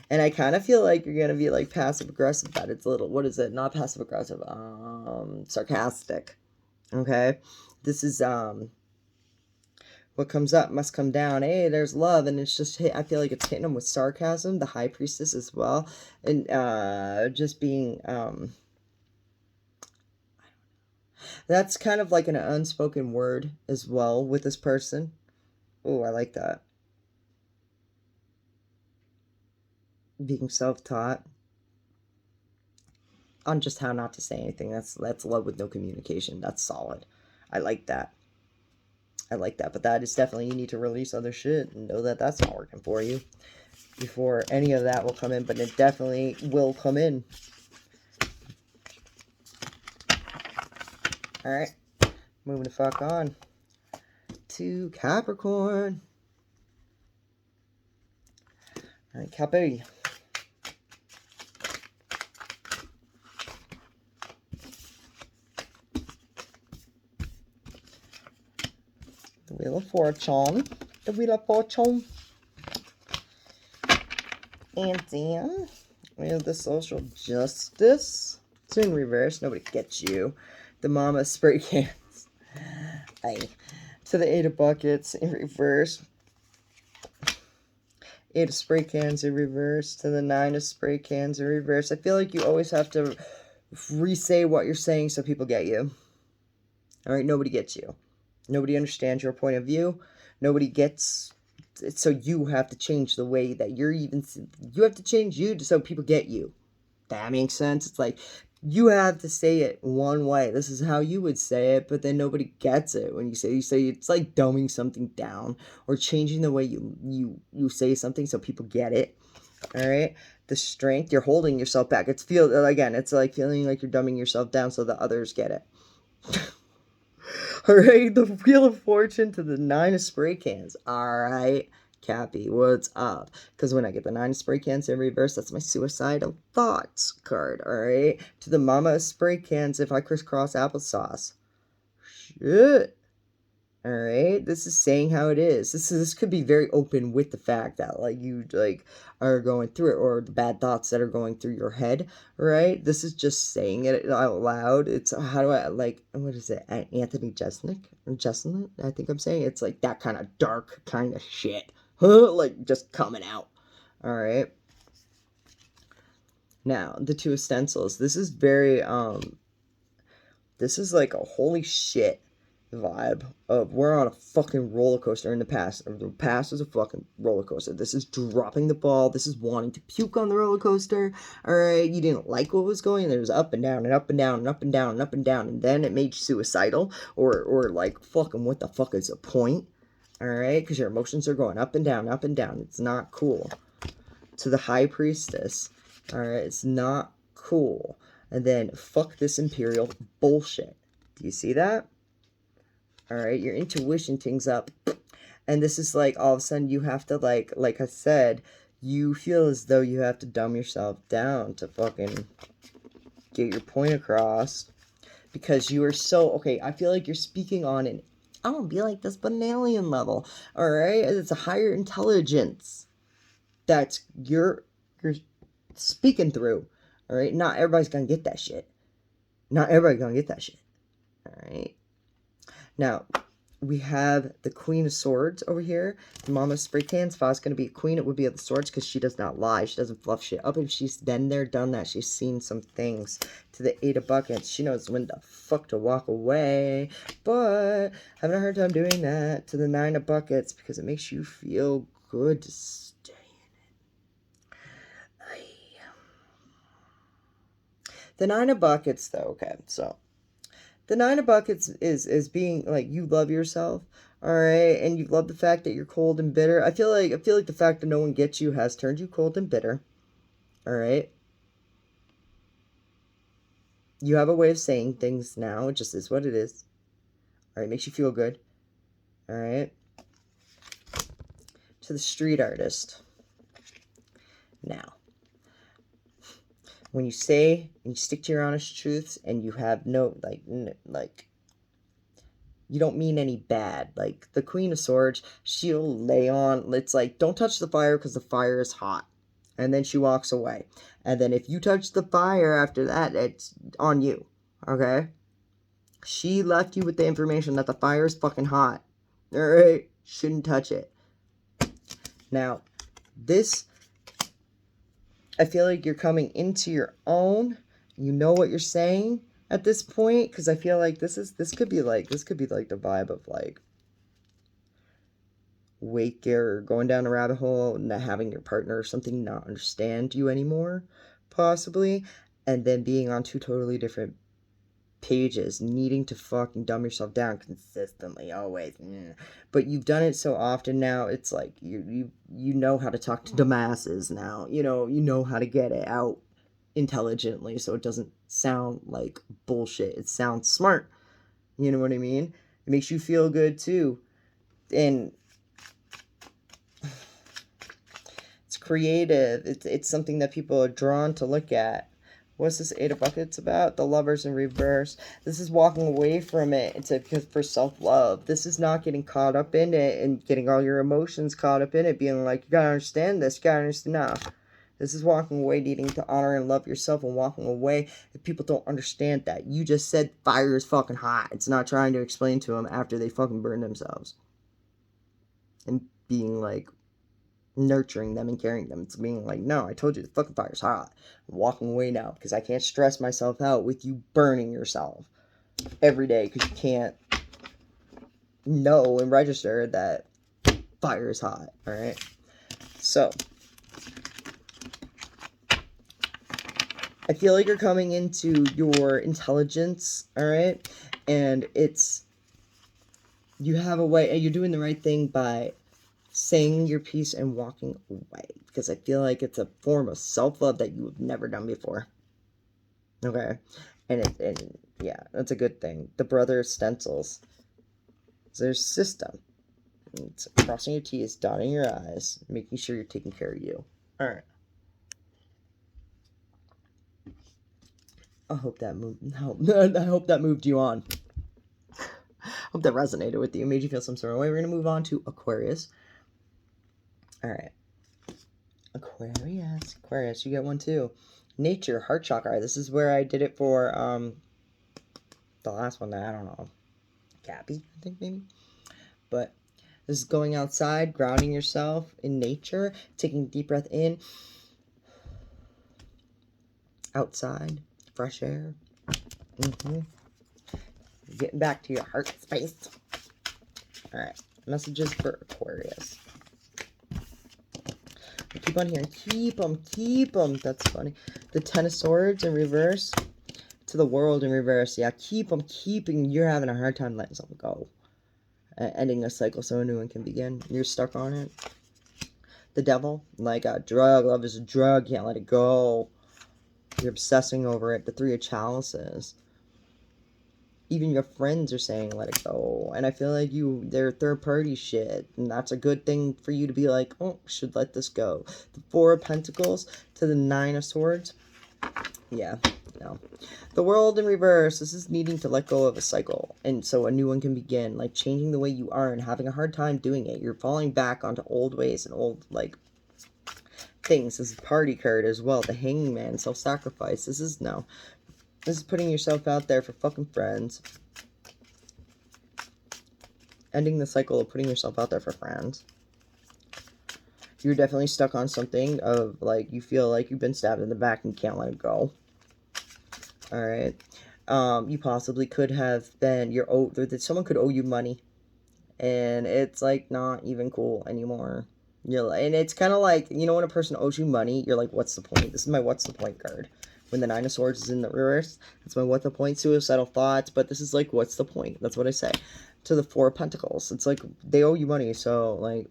and I kind of feel like you're gonna be like passive aggressive, but it's a little, what is it? Not passive aggressive, sarcastic. Okay, this is what comes up must come down. Hey, there's love, and it's just hit. I feel like it's hitting them with sarcasm. The High Priestess as well, and just being that's kind of like an unspoken word as well with this person. Oh, I like that. Being self-taught on just how not to say anything. That's love with no communication. That's solid. I like that. I like that, but that is definitely, you need to release other shit and know that that's not working for you before any of that will come in, but it definitely will come in. All right, moving the fuck on to Capricorn. All right, Capri. The Wheel of Fortune. The Wheel of Fortune. And then we have the Social Justice. It's in reverse. Nobody gets you. The Mama Spray Cans. Aye. To the Eight of Buckets in reverse. Eight of Spray Cans in reverse. To the Nine of Spray Cans in reverse. I feel like you always have to re-say what you're saying so people get you. All right, nobody gets you. Nobody understands your point of view. Nobody gets it, so you have to change the way that you're even. You have to change you so people get you. That makes sense. It's like you have to say it one way. This is how you would say it, but then nobody gets it when you say it's like dumbing something down or changing the way you say something so people get it. All right, the Strength. You're holding yourself back. It's it's like feeling like you're dumbing yourself down so that others get it. All right, the Wheel of Fortune to the Nine of Spray Cans. All right, Cappy, what's up? Because when I get the Nine of Spray Cans in reverse, that's my suicidal thoughts card. All right, to the Mama of Spray Cans if I crisscross applesauce. Shit. All right, this is saying how it is. This could be very open with the fact that you are going through it, or the bad thoughts that are going through your head. Right? This is just saying it out loud. It's how do I what is it? Anthony Jeselnik? I think I'm saying it's like that kind of dark kind of shit. Like just coming out. All right. Now the Two of Stencils. This is very This is like a holy shit vibe of we're on a fucking roller coaster in the past. The past is a fucking roller coaster. This is dropping the ball. This is wanting to puke on the roller coaster. All right, you didn't like what was going. There was up and down and up and down and up and down and up and down, and then it made you suicidal or like fucking what the fuck is the point? All right, because your emotions are going up and down, up and down. It's not cool. To the High Priestess. All right, it's not cool. And then fuck this imperial bullshit. Do you see that? All right, your intuition things up. And this is like all of a sudden you have to like I said, you feel as though you have to dumb yourself down to fucking get your point across. Because you are so, okay, I feel like you're speaking on an, I don't be like this, but an alien level. All right, it's a higher intelligence that's you're speaking through. All right, not everybody's gonna get that shit. Not everybody's gonna get that shit. All right. Now, we have the Queen of Swords over here. Mama Spray Cans. If I was going to be a queen, it would be of the swords because she does not lie. She doesn't fluff shit up. If she's been there, done that, she's seen some things. To the 8 of Buckets, she knows when the fuck to walk away. But having a hard time doing that. To the 9 of Buckets because it makes you feel good to stay in it. The 9 of Buckets, though, okay, so. The 9 of Buckets is being, like, you love yourself, all right? And you love the fact that you're cold and bitter. I feel like the fact that no one gets you has turned you cold and bitter, all right? You have a way of saying things now. It just is what it is. All right, makes you feel good, all right? To the street artist. Now, when you say and you stick to your honest truths and you have no, like, you don't mean any bad. Like, the Queen of Swords, she'll lay on, it's like, don't touch the fire because the fire is hot. And then she walks away. And then if you touch the fire after that, it's on you. Okay? She left you with the information that the fire is fucking hot. Alright? Shouldn't touch it. Now, this, I feel like you're coming into your own. You know what you're saying at this point, because I feel like this could be like the vibe of like wake or going down a rabbit hole and not having your partner or something not understand you anymore, possibly, and then being on two totally different pages, needing to fucking dumb yourself down consistently, always. But you've done it so often now, it's like you know how to talk to the masses now. You know how to get it out intelligently so it doesn't sound like bullshit. It sounds smart. You know what I mean? It makes you feel good too. And it's creative. It's something that people are drawn to look at. What's this 8 of Buckets about? The Lovers in reverse. This is walking away from it. It's because for self-love. This is not getting caught up in it and getting all your emotions caught up in it. Being like, you gotta understand this. You gotta understand. No. This is walking away, needing to honor and love yourself and walking away if people don't understand that. You just said fire is fucking hot. It's not trying to explain to them after they fucking burn themselves. And being like, nurturing them and carrying them. It's being like, no, I told you the fucking fire's hot. I'm walking away now because I can't stress myself out with you burning yourself every day because you can't know and register that fire is hot. All right. So I feel like you're coming into your intelligence. All right. And you have a way, and you're doing the right thing by saying your piece and walking away, because I feel like it's a form of self-love that you have never done before. Okay, and yeah, that's a good thing. The brother stencils. There's system. It's crossing your T's, dotting your I's, making sure you're taking care of you. All right. I hope that moved you on. Hope that resonated with you, made you feel some sort of way. We're gonna move on to Aquarius. All right. Aquarius, you get one too. Nature, heart chakra. This is where I did it for the last one that I don't know. Cappy, I think maybe. But this is going outside, grounding yourself in nature, taking a deep breath in. Outside, fresh air. Getting back to your heart space. All right. Messages for Aquarius. I keep on hearing, keep them. That's funny. The 10 of Swords in reverse. To the World in reverse. Yeah, keeping. You're having a hard time letting something go. Ending a cycle so a new one can begin. You're stuck on it. The Devil. Like a drug. Love is a drug. Can't let it go. You're obsessing over it. The 3 of Chalices. even your friends are saying let it go. And I feel like they're third party shit. And that's a good thing for you to be like, oh, should let this go. The Four of Pentacles to the Nine of Swords. Yeah, no. The World in reverse. This is needing to let go of a cycle. And so a new one can begin. Like changing the way you are and having a hard time doing it. You're falling back onto old ways and old, like, things. This is party card as well. The Hangman, self-sacrifice. This is no. This is putting yourself out there for fucking friends. Ending the cycle of putting yourself out there for friends. You're definitely stuck on something of, like, you feel like you've been stabbed in the back and you can't let it go. Alright. You possibly could have been, someone could owe you money. And it's, like, not even cool anymore. And it's kind of like, you know, when a person owes you money, you're like, what's the point? This is my what's the point card. When the Nine of Swords is in the reverse, that's my what the point, suicidal thoughts. But this is like, what's the point? That's what I say. To the Four of Pentacles. It's like, they owe you money, so, like...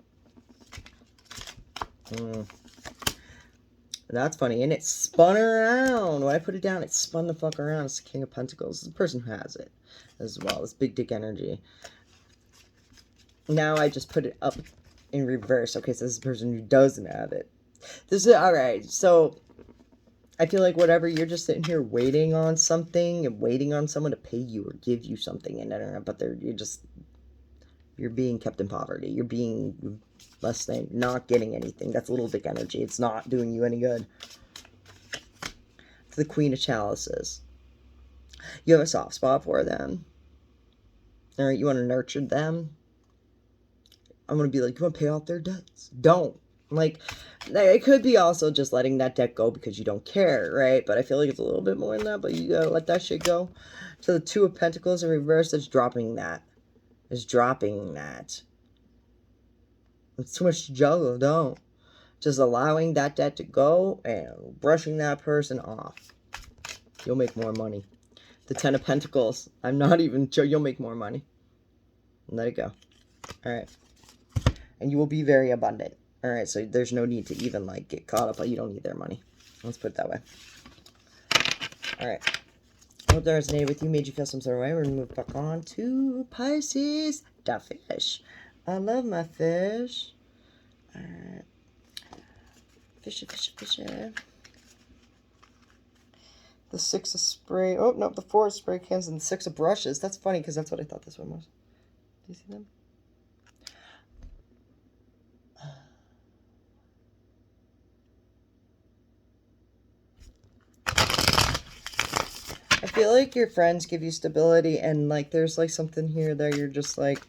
That's funny. And it spun around. When I put it down, it spun the fuck around. It's the King of Pentacles. It's the person who has it as well. It's big dick energy. Now I just put it up in reverse. Okay, so this is the person who doesn't have it. This is, alright, so I feel like whatever, you're just sitting here waiting on something and waiting on someone to pay you or give you something, and I don't know, but you're being kept in poverty. You're being less than, not getting anything. That's little dick energy. It's not doing you any good. To the Queen of Chalices. You have a soft spot for them. Alright, you want to nurture them. I'm going to be like, you want to pay off their debts? Don't. Like, it could be also just letting that debt go because you don't care, right? But I feel like it's a little bit more than that, but you got to let that shit go. So the Two of Pentacles in reverse, it's dropping that. It's dropping that. It's too much to juggle, don't. Just allowing that debt to go and brushing that person off. You'll make more money. The Ten of Pentacles, I'm not even sure, you'll make more money. Let it go. Alright. And you will be very abundant. Alright, so there's no need to even, like, get caught up. You don't need their money. Let's put it that way. Alright. I hope that resonated with you, made you feel some sort of way. We're going to move back on to Pisces. Da fish. I love my fish. Alright. Fishy, fishy, fishy. The Six of Spray. Oh, no, the Four of Spray cans and the Six of Brushes. That's funny because that's what I thought this one was. Do you see them? I feel like your friends give you stability, and like there's like something here that you're just like,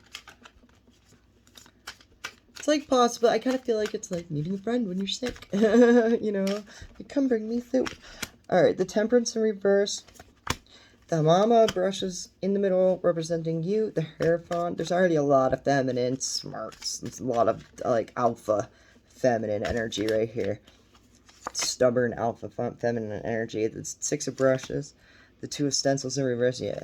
it's like possible. I kind of feel like it's like needing a friend when you're sick. You know, like, come bring me soup. All right, the Temperance in reverse. The Mama brushes in the middle representing you. The Hierophant. There's already a lot of feminine smarts. There's a lot of like alpha feminine energy right here. Stubborn alpha feminine energy. The Six of Brushes. The Two of Stencils in reverse, yeah.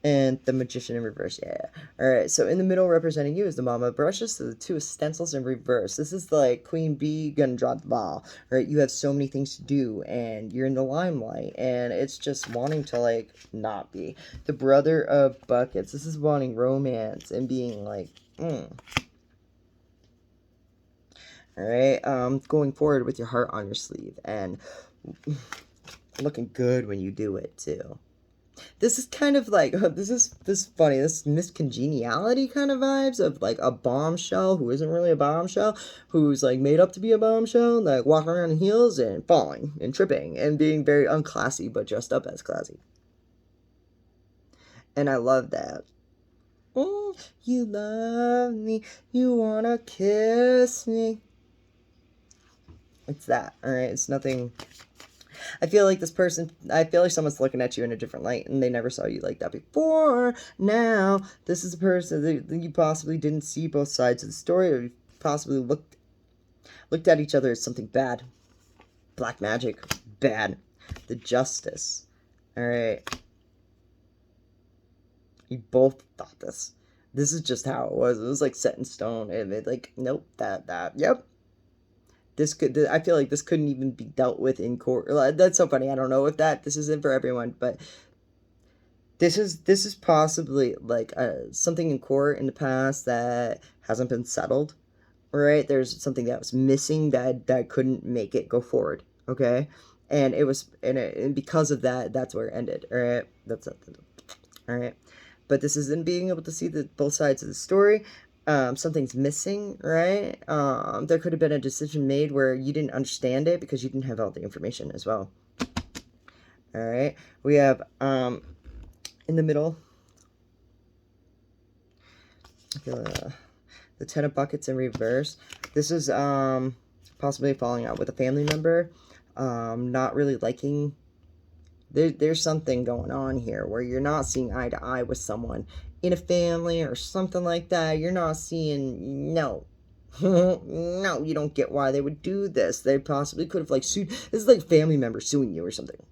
And the Magician in reverse, yeah. Alright, so in the middle representing you is the Mama brushes, so the Two of Stencils in reverse. This is like Queen Bee gonna drop the ball, right? You have so many things to do, and you're in the limelight, and it's just wanting to, like, not be. The Brother of Buckets, this is wanting romance and being like, Alright, going forward with your heart on your sleeve, and looking good when you do it too. This is kind of like, this funny, this miscongeniality kind of vibes of like a bombshell who isn't really a bombshell, who's like made up to be a bombshell, like walking around in heels and falling and tripping and being very unclassy but dressed up as classy. And I love that. Oh, you love me, you wanna kiss me. It's that, alright? It's nothing. I feel like someone's looking at you in a different light and they never saw you like that before. Now, this is a person that you possibly didn't see both sides of the story, or you possibly looked at each other as something bad. Black magic, bad. The Justice. Alright. You both thought this. This is just how it was. It was like set in stone. And it like, nope, yep. I feel like this couldn't even be dealt with in court. That's so funny. I don't know if this isn't for everyone, but This is possibly like something in court in the past that hasn't been settled, right? There's something that was missing that couldn't make it go forward, okay? And it was, and because of that, that's where it ended, all right? That's all right. But this isn't being able to see both sides of the story. Something's missing, right? There could have been a decision made where you didn't understand it because you didn't have all the information as well. All right. We have in the middle, the Ten of Buckets in reverse. This is possibly falling out with a family member, not really liking. There's something going on here where you're not seeing eye to eye with someone in a family or something like that. You're not seeing, no. No, you don't get why they would do this. They possibly could have like sued. This is like family members suing you or something.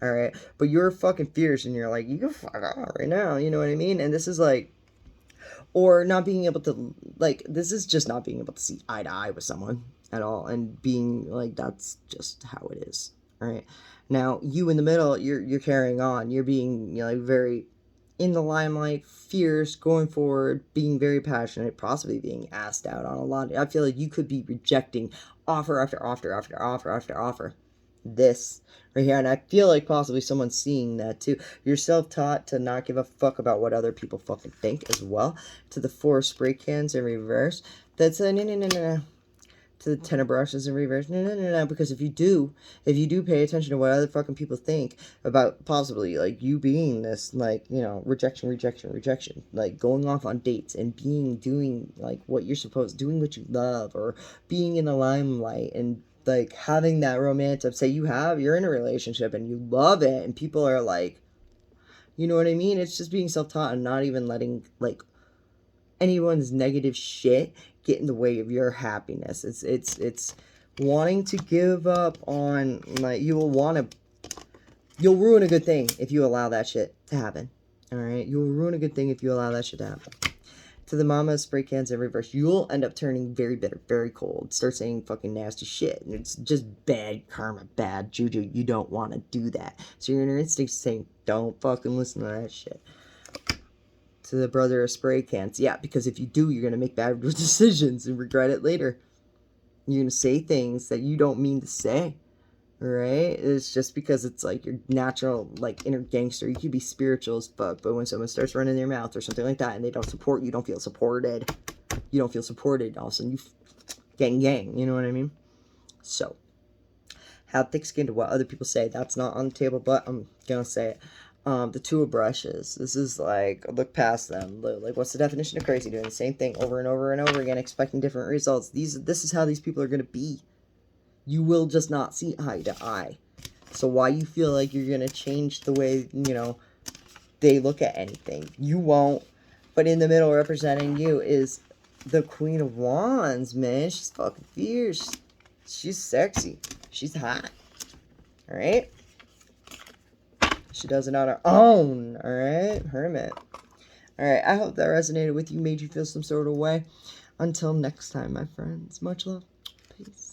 All right, but you're fucking fierce and you're like, you can fuck off right now, you know what I mean? And this is like, or not being able to, like, this is just not being able to see eye to eye with someone at all, and being like, that's just how it is. All right, now you in the middle, you're carrying on, you're being, you know, like very in the limelight, fierce, going forward, being very passionate, possibly being asked out on a lot. I feel like you could be rejecting offer after offer after offer after offer. This right here, and I feel like possibly someone's seeing that too. You're self-taught to not give a fuck about what other people fucking think as well. To the 4 spray cans in reverse. That's a no. To the 10 of brushes in reverse. No. Because if you do pay attention to what other fucking people think about possibly like you being this, like, you know, rejection, like going off on dates and doing like what you're supposed, doing what you love, or being in the limelight and like having that romantic, say you're in a relationship and you love it and people are like, you know what I mean? It's just being self-taught and not even letting like anyone's negative shit get in the way of your happiness. It's wanting to give up on, like, you'll ruin a good thing if you allow that shit to happen. All right, you'll ruin a good thing if you allow that shit to happen. To the mama spray cans in reverse, you'll end up turning very bitter, very cold, start saying fucking nasty shit, and it's just bad karma, bad juju. You don't want to do that, so your inner instinct is saying, don't fucking listen to that shit. To the brother of spray cans, yeah, because if you do, you're gonna make bad decisions and regret it later. You're gonna say things that you don't mean to say. Right? It's just because it's like your natural, like, inner gangster. You could be spiritual as fuck, but when someone starts running their mouth or something like that and they don't support you, don't feel supported. You don't feel supported. All of a sudden, gang. You know what I mean? So, have thick skin to what other people say. That's not on the table, but I'm gonna say it. The 2 of brushes. This is like, look past them. Like, what's the definition of crazy? Doing the same thing over and over and over again, expecting different results. This is how these people are gonna be. You will just not see eye to eye. So why you feel like you're going to change the way, you know, they look at anything? You won't. But in the middle representing you is the Queen of Wands, man. She's fucking fierce. She's sexy. She's hot. Alright? She does it on her own. Alright? Hermit. Alright, I hope that resonated with you, made you feel some sort of way. Until next time, my friends. Much love. Peace.